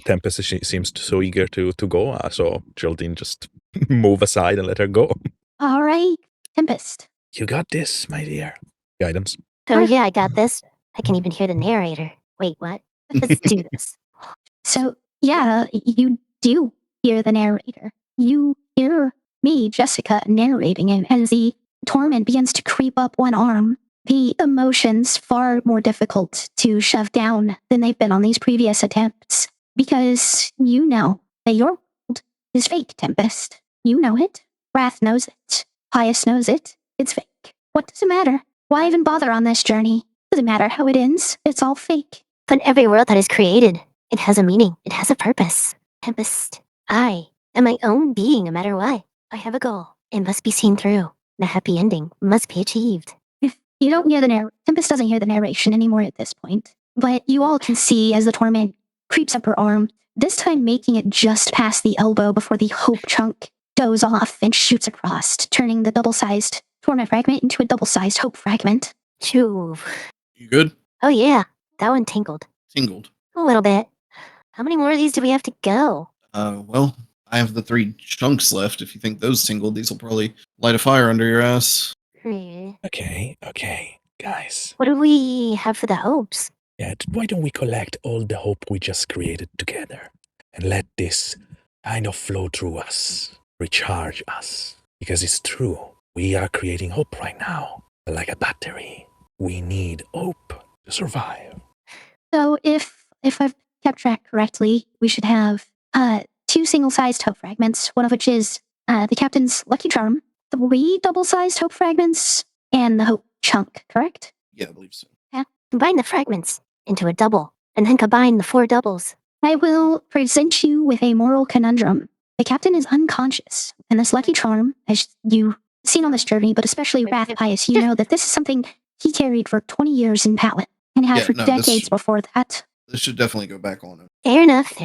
Tempest seems so eager to go, so Geraldine just move aside and let her go. All right, Tempest. You got this, my dear. Guidance. Oh yeah, I got this. I can even hear the narrator. Wait, what? Let's do this. So, yeah, you do hear the narrator. You hear me, Jessica, narrating it as the torment begins to creep up one arm. The emotions far more difficult to shove down than they've been on these previous attempts. because you know that your world is fake, Tempest. You know it. Wrath knows it. Pious knows it. It's fake. What does it matter? Why even bother on this journey? Doesn't matter how it ends. It's all fake. But every world that is created, it has a meaning. It has a purpose. Tempest, I am my own being no matter what. I have a goal. It must be seen through. The happy ending must be achieved. You don't hear Tempest doesn't hear the narration anymore at this point. But you all can see as the torment creeps up her arm, this time making it just past the elbow before the hope chunk goes off and shoots across, turning the double-sized torment fragment into a double-sized hope fragment. Choo. You good? Oh yeah, that one tinkled. Tingled. A little bit. How many more of these do we have to go? Well, I have the 3 chunks left. If you think those tingled, these will probably light a fire under your ass. Okay, guys. What do we have for the hopes? Yeah, why don't we collect all the hope we just created together and let this kind of flow through us, recharge us? Because it's true, we are creating hope right now, like a battery. We need hope to survive. So if I've kept track correctly, we should have 2 single-sized hope fragments, one of which is the captain's lucky charm, 3 double-sized hope fragments, and the hope chunk, correct? Yeah, I believe so. Combine the fragments into a double, and then combine the 4 doubles. I will present you with a moral conundrum. The captain is unconscious, and this lucky charm, as you've seen on this journey, but especially Wrath Pious, you know that this is something he carried for 20 years in pallet, and had for decades before that. This should definitely go back on it. Fair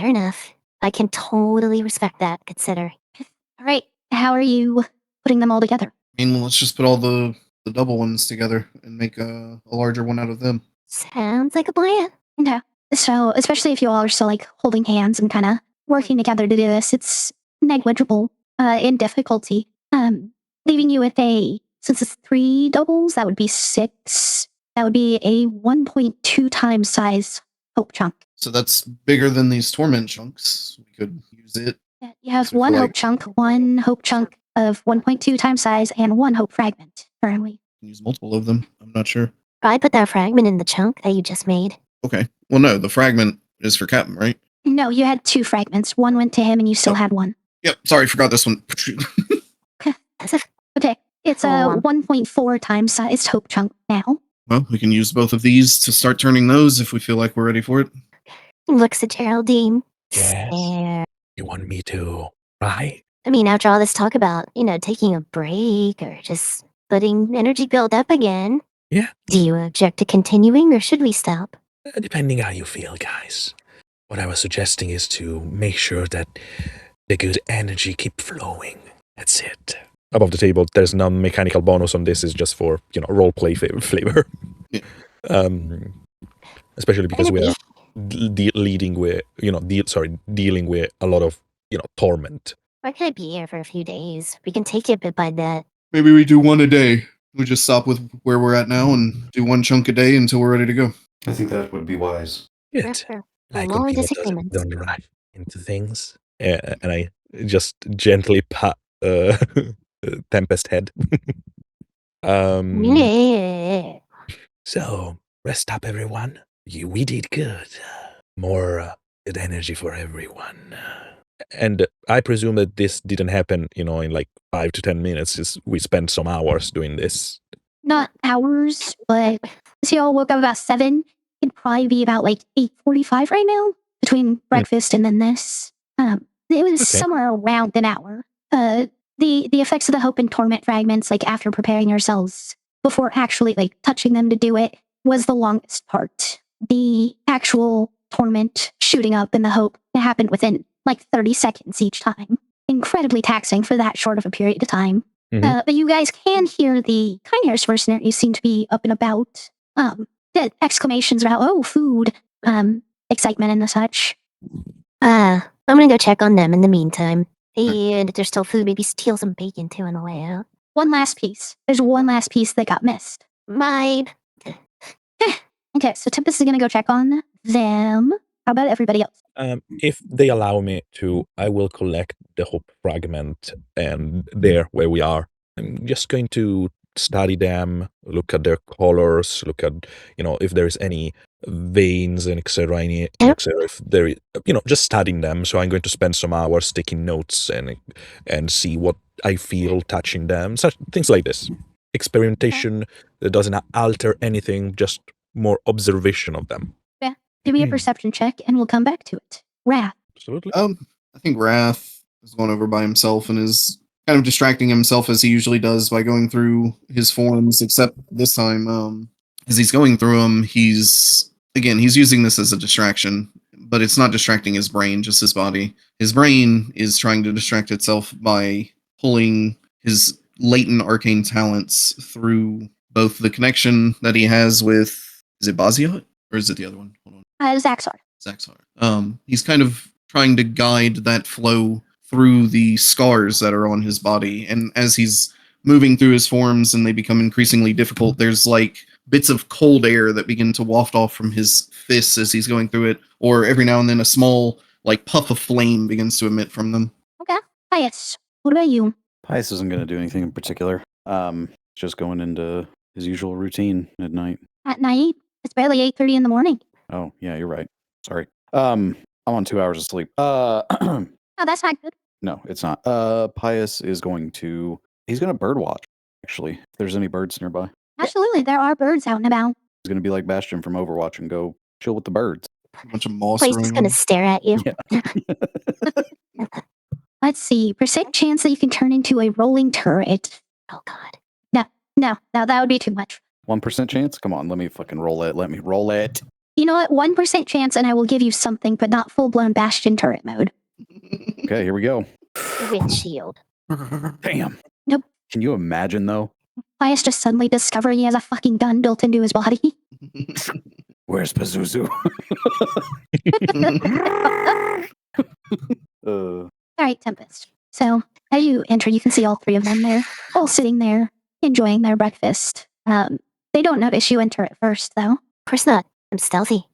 enough. I can totally respect that, considering. All right, how are you putting them all together? I mean, let's just put all the double ones together and make a larger one out of them. Sounds like a plan. Yeah. So, especially if you all are still like holding hands and kind of working together to do this, it's negligible in difficulty. Leaving you with since it's 3 doubles, that would be 6. That would be a 1.2 times size hope chunk. So that's bigger than these torment chunks. We could use it. Yeah, you have one hope chunk of 1.2 times size, and 1 hope fragment currently. Use multiple of them. I'm not sure. I put that fragment in the chunk that you just made. Okay. Well, no, the fragment is for Captain, right? No, you had 2 fragments. 1 went to him, and you still had 1. Yep. Sorry, forgot this one. Okay. It's a 1.4 times sized hope chunk now. Well, we can use both of these to start turning those if we feel like we're ready for it. Looks at Geraldine. Yes. Stare. You want me to try? I mean, after all this talk about, taking a break or just letting energy build up again. Yeah. Do you object to continuing, or should we stop? Depending how you feel, guys. What I was suggesting is to make sure that the good energy keep flowing. That's it. Above the table, there's no mechanical bonus on this. It's just for, roleplay flavor. Yeah. Especially because we are dealing with a lot of, torment. We're gonna be here for a few days. We can take it bit by bit. Maybe we do 1 a day. We just stop with where we're at now and do 1 chunk a day until we're ready to go. I think that would be wise. Good. Like More when people disagreements. don't rush into things. And I just gently pat Tempest head. Yeah. So, rest up, everyone. We did good. More good energy for everyone. And I presume that this didn't happen, in like 5 to 10 minutes. We spent some hours doing this. Not hours, but since you all woke up about 7, it'd probably be about like 8:45 right now between breakfast and then this. It was somewhere around an hour. The effects of the hope and torment fragments, like after preparing yourselves before actually like touching them to do it, was the longest part. The actual torment shooting up and the hope happened within like 30 seconds each time. Incredibly taxing for that short of a period of time. But you guys can hear the Keinherst mercenaries seem to be up and about. The exclamations about, oh, food, excitement and the such. I'm gonna go check on them in the meantime. And if there's still food, maybe steal some bacon too on the way out. One last piece. There's one last piece that got missed. Mine. Okay, so Tempest is gonna go check on them. How about everybody else? If they allow me to, I will collect the hope fragment and there where we are. I'm just going to study them, look at their colors, look at, if there is any veins and etc. etc. If there is, just studying them. So I'm going to spend some hours taking notes and see what I feel touching them, such things like this. Experimentation that doesn't alter anything, just more observation of them. Yeah. Give me a perception check and we'll come back to it. Wrath. Absolutely. I think Wrath has gone over by himself and is kind of distracting himself as he usually does by going through his forms, except this time, as he's going through them, he's using this as a distraction, but it's not distracting his brain, just his body. His brain is trying to distract itself by pulling his latent arcane talents through both the connection that he has with, is it Baziot? Or is it the other one? Hold on. Zaxar. Zaxar. He's kind of trying to guide that flow through the scars that are on his body. And as he's moving through his forms and they become increasingly difficult, there's like bits of cold air that begin to waft off from his fists as he's going through it, or every now and then a small like puff of flame begins to emit from them. Okay. Pius, what about you? Pius isn't going to do anything in particular. Just going into his usual routine at night. At night? It's barely 8:30 in the morning. Oh, yeah, you're right. Sorry. I'm on 2 hours of sleep. Oh, that's not good. No, it's not. Pius is he's going to bird watch, actually, if there's any birds nearby. Absolutely, there are birds out and about. He's going to be like Bastion from Overwatch and go chill with the birds. A bunch of moss Place is around gonna him. stare at you. Yeah. Let's see. Percent chance that you can turn into a rolling turret. Oh God. No, that would be too much. 1% chance? Come on, let me fucking roll it. Let me roll it. You know what? 1% chance and I will give you something, but not full-blown Bastion turret mode. Okay, here we go. Windshield. Damn. Nope. Can you imagine, though? Pius just suddenly discovering he has a fucking gun built into his body. Where's Pazuzu? All right, Tempest. So as you enter, you can see all three of them. They're all sitting there enjoying their breakfast. They don't notice you enter at first, though. Of course not. I'm stealthy.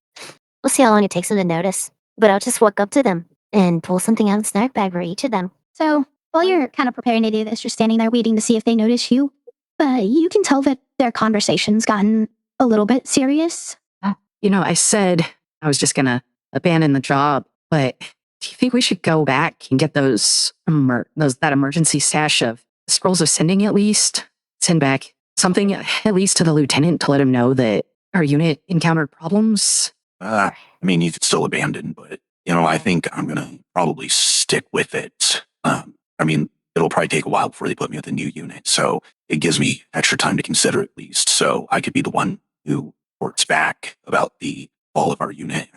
We'll see how long it takes them to notice. But I'll just walk up to them and pull something out of the snack bag for each of them. So while you're kind of preparing to do this, you're standing there waiting to see if they notice you. But you can tell that their conversation's gotten a little bit serious. I said I was just gonna abandon the job, but do you think we should go back and get that emergency stash of scrolls of sending at least? Send back something at least to the lieutenant to let him know that our unit encountered problems? I mean, you could still abandon, but, I think I'm going to probably stick with it. It'll probably take a while before they put me with a new unit, so it gives me extra time to consider at least, so I could be the one who reports back about the fall of our unit.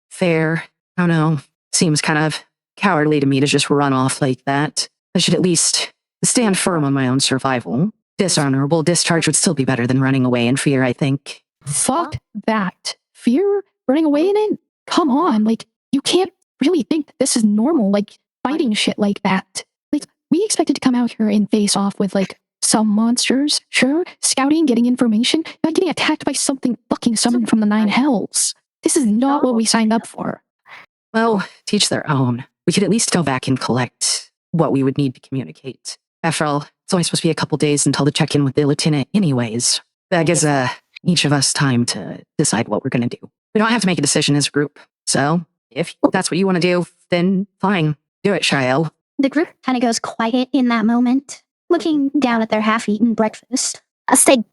Fair. I don't know. Seems kind of cowardly to me to just run off like that. I should at least stand firm on my own survival. Dishonorable discharge would still be better than running away in fear, I think. Fuck that. Fear? Running away in it? Come on, you can't really think that this is normal, fighting shit like that. We expected to come out here and face off with, some monsters, sure, scouting, getting information, not getting attacked by something fucking summoned from the nine hells. This is not what we signed up for. Well, teach their own. We could at least go back and collect what we would need to communicate. After all, it's only supposed to be a couple days until the check-in with the lieutenant anyways. That gives each of us time to decide what we're going to do. We don't have to make a decision as a group. So, if that's what you want to do, then fine. Do it, Shael. The group kind of goes quiet in that moment, looking down at their half-eaten breakfast. I'll stay,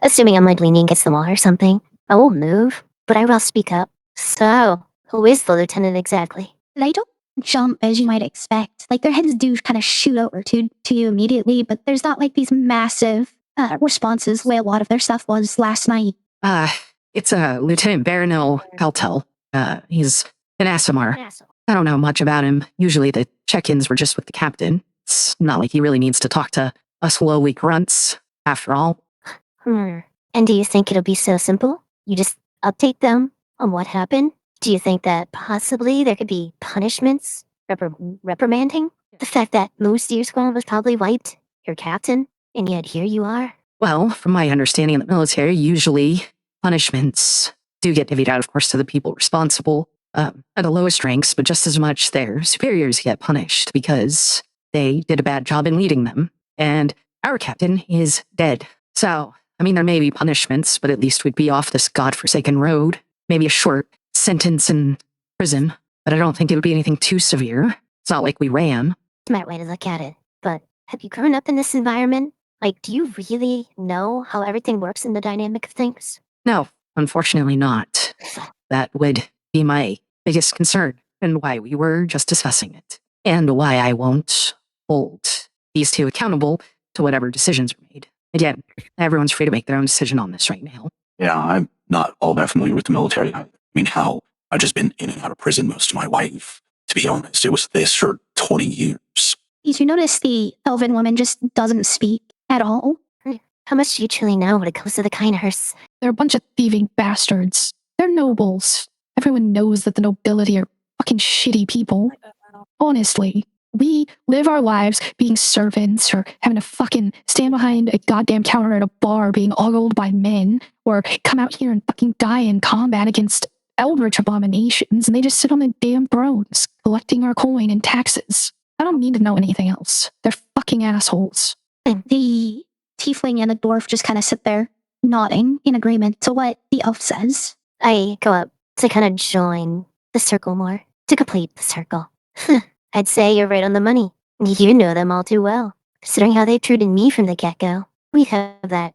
assuming I'm leaning against the wall or something. I won't move, but I will speak up. So, who is the lieutenant exactly? They don't jump as you might expect. Their heads do kind of shoot over to you immediately, but there's not these massive responses the way a lot of their stuff was last night. It's Lieutenant Baronel Haltel. He's an Asimar. I don't know much about him. Usually the check-ins were just with the captain. It's not like he really needs to talk to us lowly grunts, after all. And do you think it'll be so simple? You just update them on what happened? Do you think that possibly there could be punishments? Reprimanding? The fact that most of your squad was probably wiped, your captain, and yet here you are? Well, from my understanding in the military, usually punishments do get divvied out, of course, to the people responsible. At the lowest ranks, but just as much their superiors get punished because they did a bad job in leading them. And our captain is dead. So, I mean, there may be punishments, but at least we'd be off this godforsaken road. Maybe a short sentence in prison, but I don't think it would be anything too severe. It's not like we ran. Smart way to look at it. But have you grown up in this environment? Like, do you really know how everything works in the dynamic of things? No, unfortunately not. That would be my biggest concern, and why we were just discussing it, and why I won't hold these two accountable to whatever decisions are made. Again, everyone's free to make their own decision on this right now. Yeah, I'm not all that familiar with the military. I mean, how I've just been in and out of prison most of my life. To be honest, it was this for 20 years. Did you notice the elven woman just doesn't speak at all? How much do you truly know when it comes to the Keinhersts? They're a bunch of thieving bastards. They're nobles. Everyone knows that the nobility are fucking shitty people. Honestly, we live our lives being servants or having to fucking stand behind a goddamn counter at a bar being ogled by men, or come out here and fucking die in combat against eldritch abominations, and they just sit on the damn thrones collecting our coin and taxes. I don't need to know anything else. They're fucking assholes. The tiefling and the dwarf just kind of sit there, nodding in agreement to what the elf says. I go up to kind of join the circle more, to complete the circle. I'd say you're right on the money. You know them all too well, considering how they treated me from the get-go. We have that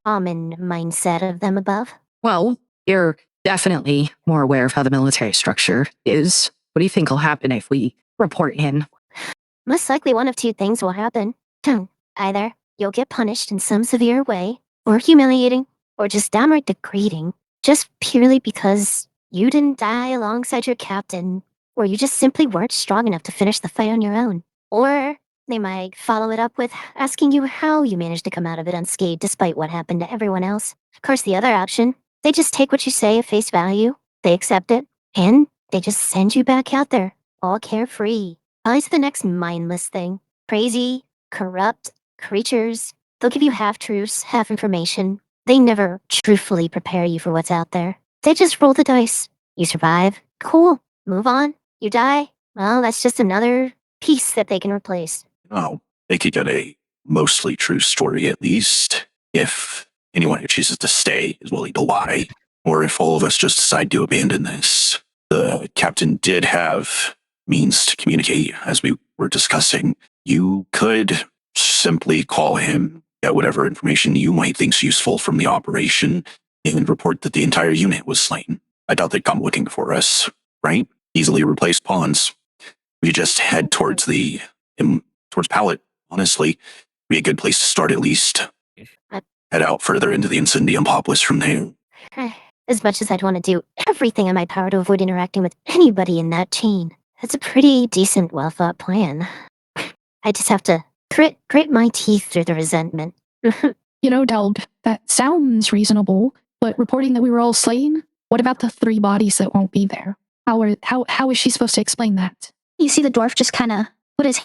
common mindset of them above. Well, you're definitely more aware of how the military structure is. What do you think will happen if we report in? Most likely one of two things will happen. Either you'll get punished in some severe way, or humiliating, or just downright degrading, just purely because you didn't die alongside your captain, or you just simply weren't strong enough to finish the fight on your own. Or they might follow it up with asking you how you managed to come out of it unscathed despite what happened to everyone else. Of course, the other option, they just take what you say at face value, they accept it, and they just send you back out there, all carefree. Probably to the next mindless thing. Crazy, corrupt creatures. They'll give you half-truths, half information. They never truthfully prepare you for what's out there. They just roll the dice. You survive. Cool. Move on. You die. Well, that's just another piece that they can replace. Oh, they could get a mostly true story at least, if anyone who chooses to stay is willing to lie, or if all of us just decide to abandon this. The captain did have means to communicate, as we were discussing. You could simply call him, get whatever information you might think's useful from the operation, and report that the entire unit was slain. I doubt they'd come looking for us, right? Easily replaced pawns. We just head towards towards Pallet, honestly. Be a good place to start at least. Head out further into the Incendium Populous from there. As much as I'd want to do everything in my power to avoid interacting with anybody in that chain, that's a pretty decent, well-thought plan. I just have to grit my teeth through the resentment. You know, Deld, that sounds reasonable, but reporting that we were all slain? What about the 3 bodies that won't be there? How is she supposed to explain that? You see the dwarf just kind of put his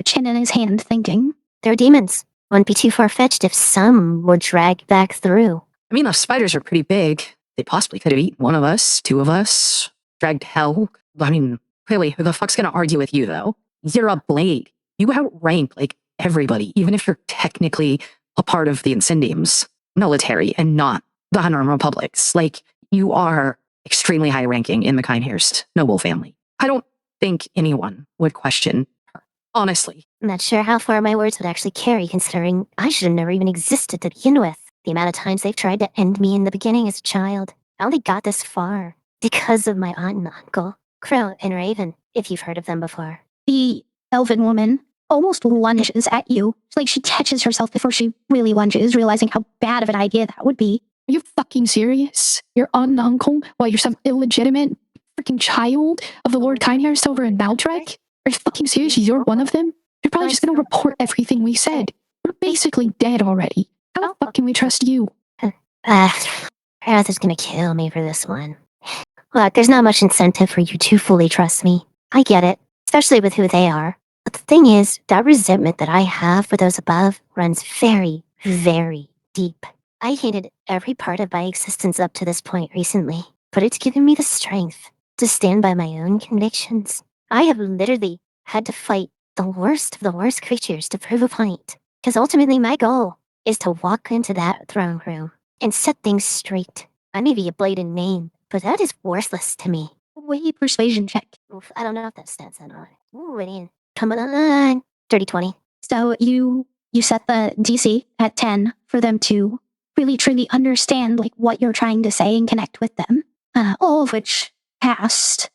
chin in his hand, thinking. They're demons. Wouldn't be too far-fetched if some were dragged back through. I mean, those spiders are pretty big. They possibly could have eaten one of us, 2 of us, dragged hell. I mean, clearly, who the fuck's gonna argue with you, though? You're a blade. You outrank, like, everybody, even if you're technically a part of the Incendium's military and not the Hunter Republics. Like, you are extremely high-ranking in the Keinherst noble family. I don't think anyone would question her, honestly. I'm not sure how far my words would actually carry, considering I should have never even existed to begin with. The amount of times they've tried to end me in the beginning as a child. I only got this far because of my aunt and uncle, Crow and Raven, if you've heard of them before. The elven woman almost lunges at you. It's like she catches herself before she really lunges, realizing how bad of an idea that would be. Are you fucking serious? Your aunt and uncle, while you're some illegitimate freaking child of the Lord Keinherst over in Baldrek? Are you fucking serious? You're one of them? You're probably just gonna report everything we said. We're basically dead already. How the fuck can we trust you? Arthur's gonna kill me for this one. Look, there's not much incentive for you to fully trust me. I get it, especially with who they are. But the thing is, that resentment that I have for those above runs very, very deep. I hated every part of my existence up to this point recently, but it's given me the strength to stand by my own convictions. I have literally had to fight the worst of the worst creatures to prove a point. Because ultimately my goal is to walk into that throne room and set things straight. I may be a blatant name, but that is worthless to me. Wait, persuasion check. Oof, I don't know if that stands out on it. Ooh, it in. Come on. Dirty 20. So you set the DC at 10 for them to really truly understand like what you're trying to say and connect with them. All of which passed.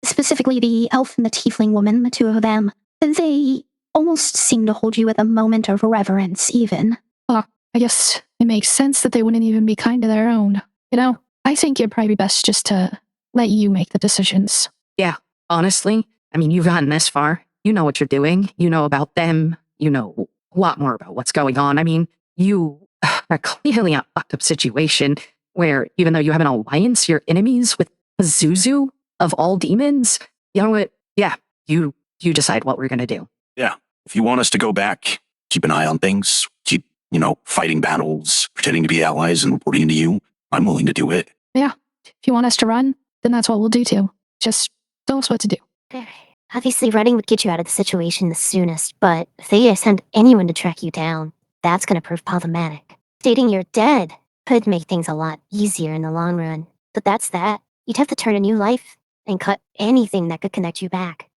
Specifically the elf and the tiefling woman, the two of them, they almost seem to hold you with a moment of reverence even. I guess it makes sense that they wouldn't even be kind to their own. You know, I think it'd probably be best just to let you make the decisions. Yeah, honestly, I mean, you've gotten this far. You know what you're doing. You know about them. You know a lot more about what's going on. I mean, you are clearly in a fucked up situation where even though you have an alliance, you're enemies with Pazuzu of all demons. You know what? Yeah, you decide what we're gonna do. Yeah. If you want us to go back, keep an eye on things, keep, fighting battles, pretending to be allies and reporting to you, I'm willing to do it. Yeah, if you want us to run, then that's what we'll do too. Just tell us what to do. Obviously, running would get you out of the situation the soonest, but if they send anyone to track you down, that's going to prove problematic. Stating you're dead could make things a lot easier in the long run, but that's that. You'd have to turn a new life and cut anything that could connect you back.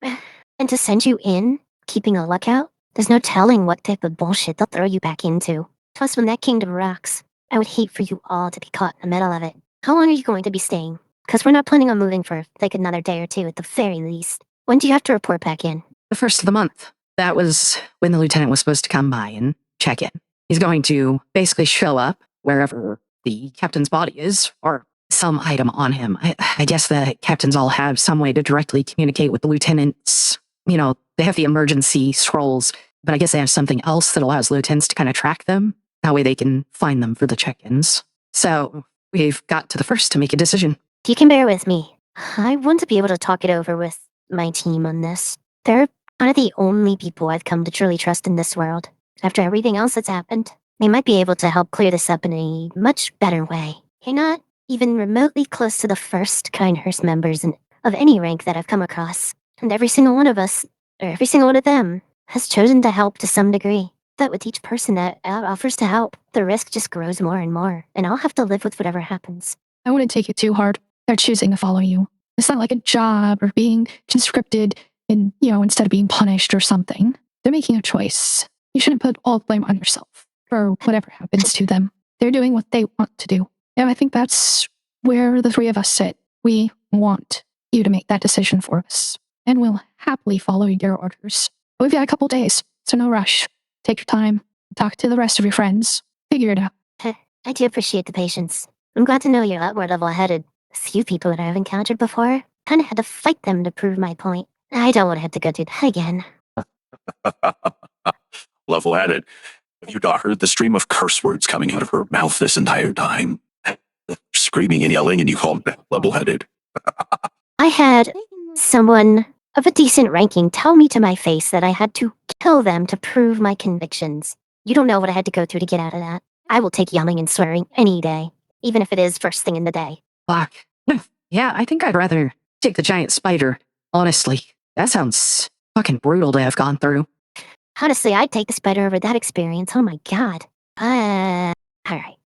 And to send you in, keeping a lookout, there's no telling what type of bullshit they'll throw you back into. Plus, when that kingdom rocks, I would hate for you all to be caught in the middle of it. How long are you going to be staying? Because we're not planning on moving for, like, another day or two at the very least. When do you have to report back in? The first of the month. That was when the lieutenant was supposed to come by and check in. He's going to basically show up wherever the captain's body is, or some item on him. I guess the captains all have some way to directly communicate with the lieutenants. They have the emergency scrolls, but I guess they have something else that allows lieutenants to kind of track them. That way they can find them for the check-ins. So we've got to the first to make a decision. You can bear with me. I want to be able to talk it over with my team on this. They're one of the only people I've come to truly trust in this world. After everything else that's happened, they might be able to help clear this up in a much better way. You're not even remotely close to the first Keinherst members of any rank that I've come across. And every single one of us, or every single one of them, has chosen to help to some degree. But with each person that offers to help, the risk just grows more and more, and I'll have to live with whatever happens. I wouldn't take it too hard. They're choosing to follow you. It's not like a job or being conscripted and, instead of being punished or something. They're making a choice. You shouldn't put all the blame on yourself for whatever happens to them. They're doing what they want to do. And I think that's where the three of us sit. We want you to make that decision for us, and we'll happily follow your orders. But we've got a couple days, so no rush. Take your time. Talk to the rest of your friends. Figure it out. I do appreciate the patience. I'm glad to know you're a lot more level-headed. A few people that I've encountered before kind of had to fight them to prove my point. I don't want to have to go through that again. Level-headed. Have you not heard the stream of curse words coming out of her mouth this entire time? Screaming and yelling, and you call them level-headed. I had someone of a decent ranking tell me to my face that I had to kill them to prove my convictions. You don't know what I had to go through to get out of that. I will take yelling and swearing any day, even if it is first thing in the day. Fuck. Yeah, I think I'd rather take the giant spider. Honestly, that sounds fucking brutal to have gone through. Honestly, I'd take the spider over that experience. Oh my god. Alright.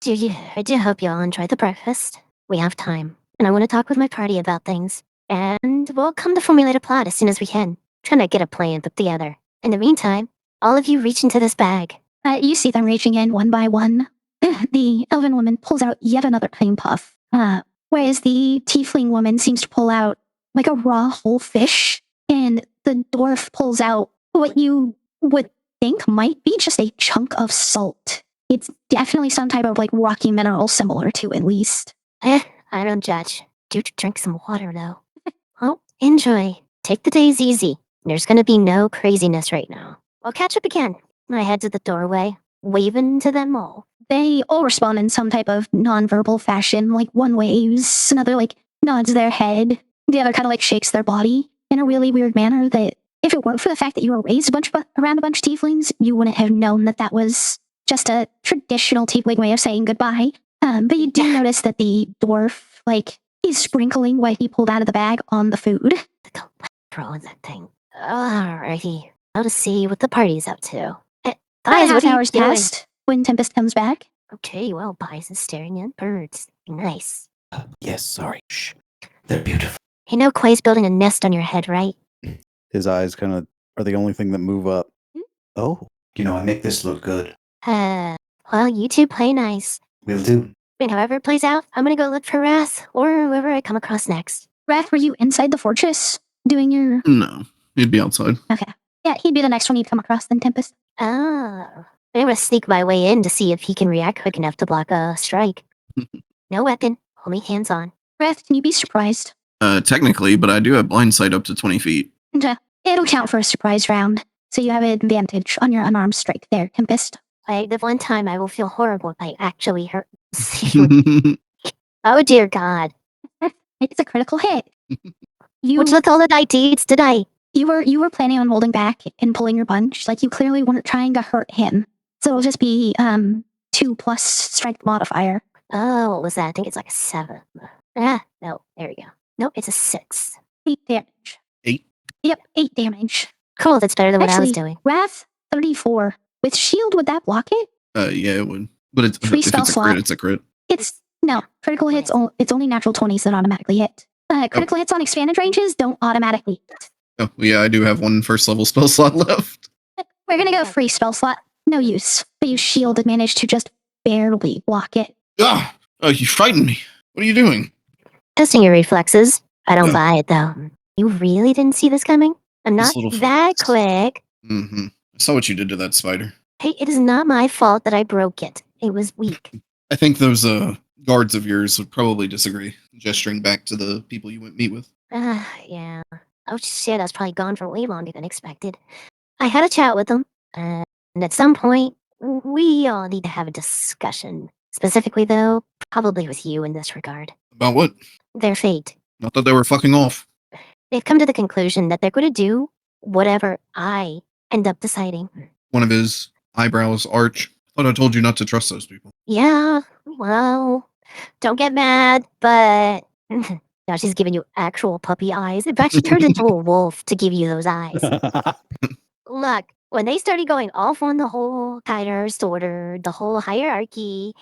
I do hope you all enjoy the breakfast. We have time, and I want to talk with my party about things. And we'll come to formulate a plot as soon as we can. Trying to get a plan put together. In the meantime, all of you reach into this bag. You see them reaching in one by one. The elven woman pulls out yet another cream puff, whereas the tiefling woman seems to pull out like a raw whole fish, and the dwarf pulls out what you would think might be just a chunk of salt. It's definitely some type of like rocky mineral similar to at least. I don't judge. Do drink some water though. Well, enjoy. Take the days easy. There's gonna be no craziness right now. We'll catch up again. I head to the doorway, waving to them all. They all respond in some type of nonverbal fashion. Like one waves, another like nods their head, the other kind of like shakes their body in a really weird manner that if it weren't for the fact that you were raised around a bunch of tieflings, you wouldn't have known that was just a traditional tiefling way of saying goodbye. But you do notice that the dwarf is sprinkling what he pulled out of the bag on the food. Throw in that thing. Alrighty. Now to see what the party's up to. About a Guys, half what an are you hour's doing? passed when Tempest comes back. Okay, well, Pies is staring at birds. Nice. Yes, sorry. Shh. They're beautiful. You know Quay's building a nest on your head, right? His eyes kind of are the only thing that move up. Oh, You know, I make this look good. Well, you two play nice. Will do. And however it plays out, I'm gonna go look for Wrath or whoever I come across next. Wrath, were you inside the fortress doing your? No, he'd be outside. Okay. Yeah, he'd be the next one you'd come across then, Tempest. Oh. I'm gonna sneak my way in to see if he can react quick enough to block a strike. No weapon, only hands on. Wrath, can you be surprised? Technically, but I do have blind sight up to 20 feet. Okay. It'll count for a surprise round, so you have an advantage on your unarmed strike there, Tempest. Like, the one time I will feel horrible if I actually hurt you. Oh dear God. It's a critical hit. You What's with all the deeds today? you were planning on holding back and pulling your punch. Like you clearly weren't trying to hurt him. So it'll just be 2 plus strength modifier. Oh, what was that? I think it's like a 7. No, there we go. Nope, it's a 6. 8 damage. 8? Yep, 8 damage. Cool, that's better than what I was Actually, doing. Wrath 34. With shield, would that block it? Yeah, it would. But it's, Free if spell it's a slot. crit, it's a crit. It's no critical hits. It's only natural 20s that automatically hit. Critical hits on expanded ranges don't automatically hit. Oh, yeah, I do have one first level spell slot left. We're gonna go free spell slot. No use. But you shield managed to just barely block it. Ah! Oh, you frightened me. What are you doing? Testing your reflexes. I don't buy it though. You really didn't see this coming? I'm This not little that fox. quick. Mm-hmm. I saw what you did to that spider. Hey, it is not my fault that I broke it. It was weak. I think those guards of yours would probably disagree, gesturing back to the people you went meet with. Yeah. Oh shit, I was probably gone for way longer than expected. I had a chat with them, and at some point, we all need to have a discussion. Specifically, though, probably with you in this regard. About what? Their fate. Not that they were fucking off. They've come to the conclusion that they're going to do whatever I end up deciding. One of his eyebrows arch. Thought I told you not to trust those people. Yeah, well, don't get mad, but now she's giving you actual puppy eyes. In fact, she turned into a wolf to give you those eyes. Look, when they started going off on the whole Keinherst order, the whole hierarchy,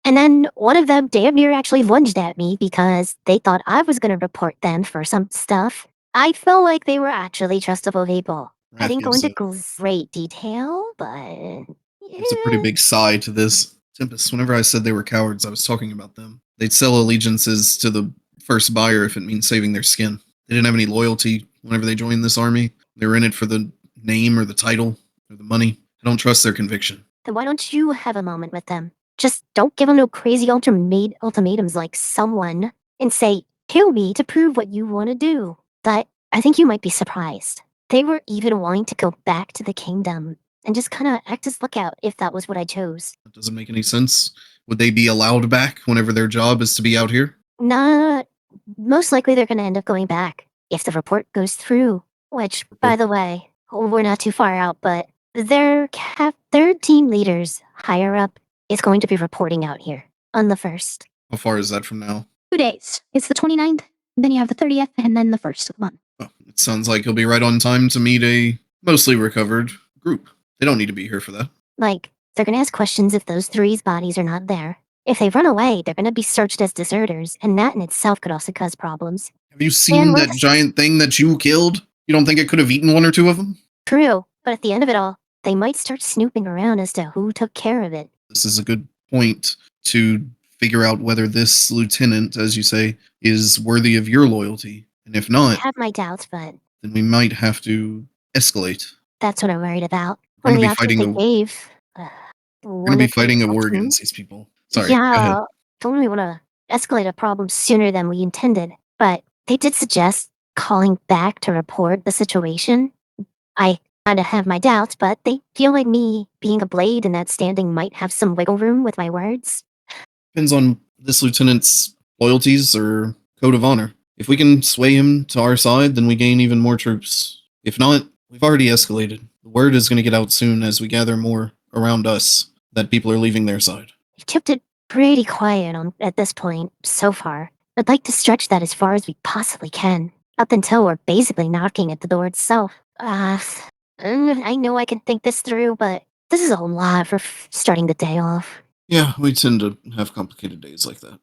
and then one of them damn near actually lunged at me because they thought I was going to report them for some stuff. I felt like they were actually trustable people. I didn't go into great detail, but It's a pretty big sigh to this. Tempest, whenever I said they were cowards, I was talking about them. They'd sell allegiances to the first buyer if it means saving their skin. They didn't have any loyalty whenever they joined this army. They were in it for the name or the title or the money. I don't trust their conviction. Then why don't you have a moment with them? Just don't give them no crazy ultimatums like someone and say, kill me to prove what you want to do. But I think you might be surprised. They were even willing to go back to the kingdom and just kind of act as lookout if that was what I chose. That doesn't make any sense. Would they be allowed back whenever their job is to be out here? Not. Most likely they're going to end up going back if the report goes through. Which, by the way, we're not too far out, but their team leaders higher up is going to be reporting out here on the 1st. How far is that from now? 2 days. It's the 29th, then you have the 30th, and then the 1st of the month. Oh, it sounds like he'll be right on time to meet a mostly recovered group. They don't need to be here for that. Like, they're going to ask questions if those 3's bodies are not there. If they run away, they're going to be searched as deserters, and that in itself could also cause problems. Have you seen that giant thing that you killed? You don't think it could have eaten 1 or 2 of them? True, but at the end of it all, they might start snooping around as to who took care of it. This is a good point to figure out whether this lieutenant, as you say, is worthy of your loyalty. And if I not, have my doubts, but then we might have to escalate. that's what I'm worried about. We're One of gonna the be fighting options they gave. We're going to be fighting a war against these people. Sorry, go ahead. Yeah, don't really want to escalate a problem sooner than we intended, but they did suggest calling back to report the situation. I kind of have my doubts, but they feel like me being a blade in that standing might have some wiggle room with my words. Depends on this lieutenant's loyalties or code of honor. If we can sway him to our side, then we gain even more troops. If not, we've already escalated. The word is going to get out soon as we gather more around us that people are leaving their side. We've kept it pretty quiet at this point so far. I'd like to stretch that as far as we possibly can, up until we're basically knocking at the door itself. I know I can think this through, but This is a lot for starting the day off. Yeah, we tend to have complicated days like that.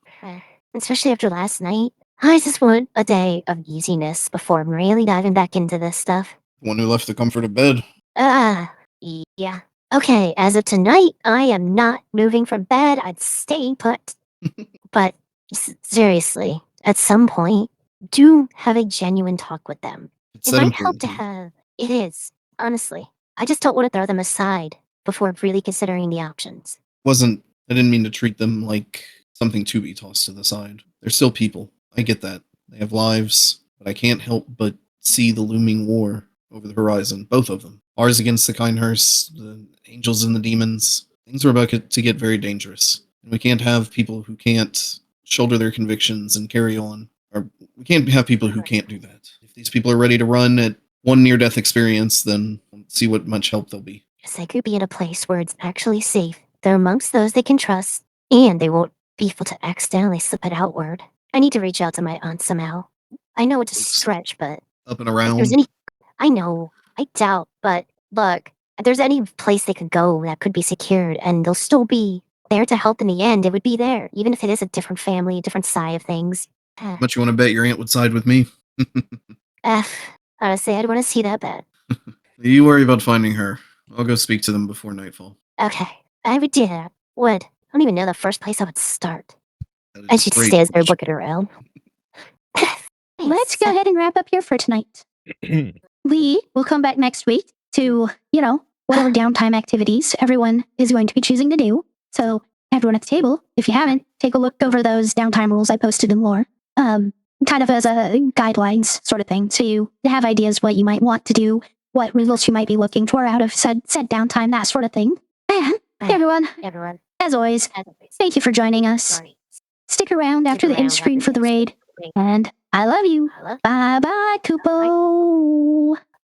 Especially after last night. I just want a day of easiness before really diving back into this stuff. One who left the comfort of bed. Yeah. Okay, as of tonight, I am not moving from bed. I'd stay put. But seriously, at some point, do have a genuine talk with them. It's It that might help important to to you. have. It is, honestly. I just don't want to throw them aside before really considering the options. I didn't mean to treat them like something to be tossed to the side. They're still people. I get that. They have lives, but I can't help but see the looming war over the horizon, both of them. Ours against the Keinherst, the angels and the demons. Things are about to get very dangerous. And we can't have people who can't shoulder their convictions and carry on. Or we can't have people who can't do that. If these people are ready to run at one near-death experience, then we'll see what much help they'll be. Yes, they could be in a place where it's actually safe. They're amongst those they can trust, and they won't be able to accidentally slip it outward. I need to reach out to my aunt somehow. I know it's a stretch, but Up and if around. there's any... I know, I doubt, but look, if there's any place they could go that could be secured and they'll still be there to help in the end, it would be there, even if it is a different family, a different side of things. How much you want to bet your aunt would side with me? Honestly, I'd want to see that bad. You worry about finding her. I'll go speak to them before nightfall. Okay, I would do that. Would. I don't even know the first place I would start. That is And she great. stands there looking around. Let's go ahead and wrap up here for tonight. We will come back next week to, whatever downtime activities everyone is going to be choosing to do. So everyone at the table, if you haven't, take a look over those downtime rules I posted in lore. Kind of as a guidelines sort of thing. So you have ideas what you might want to do, what results you might be looking for out of said downtime, that sort of thing. And everyone, as always, thank you for joining us. Stick around after the end screen for the raid. And I love you. Bye-bye, Kupo.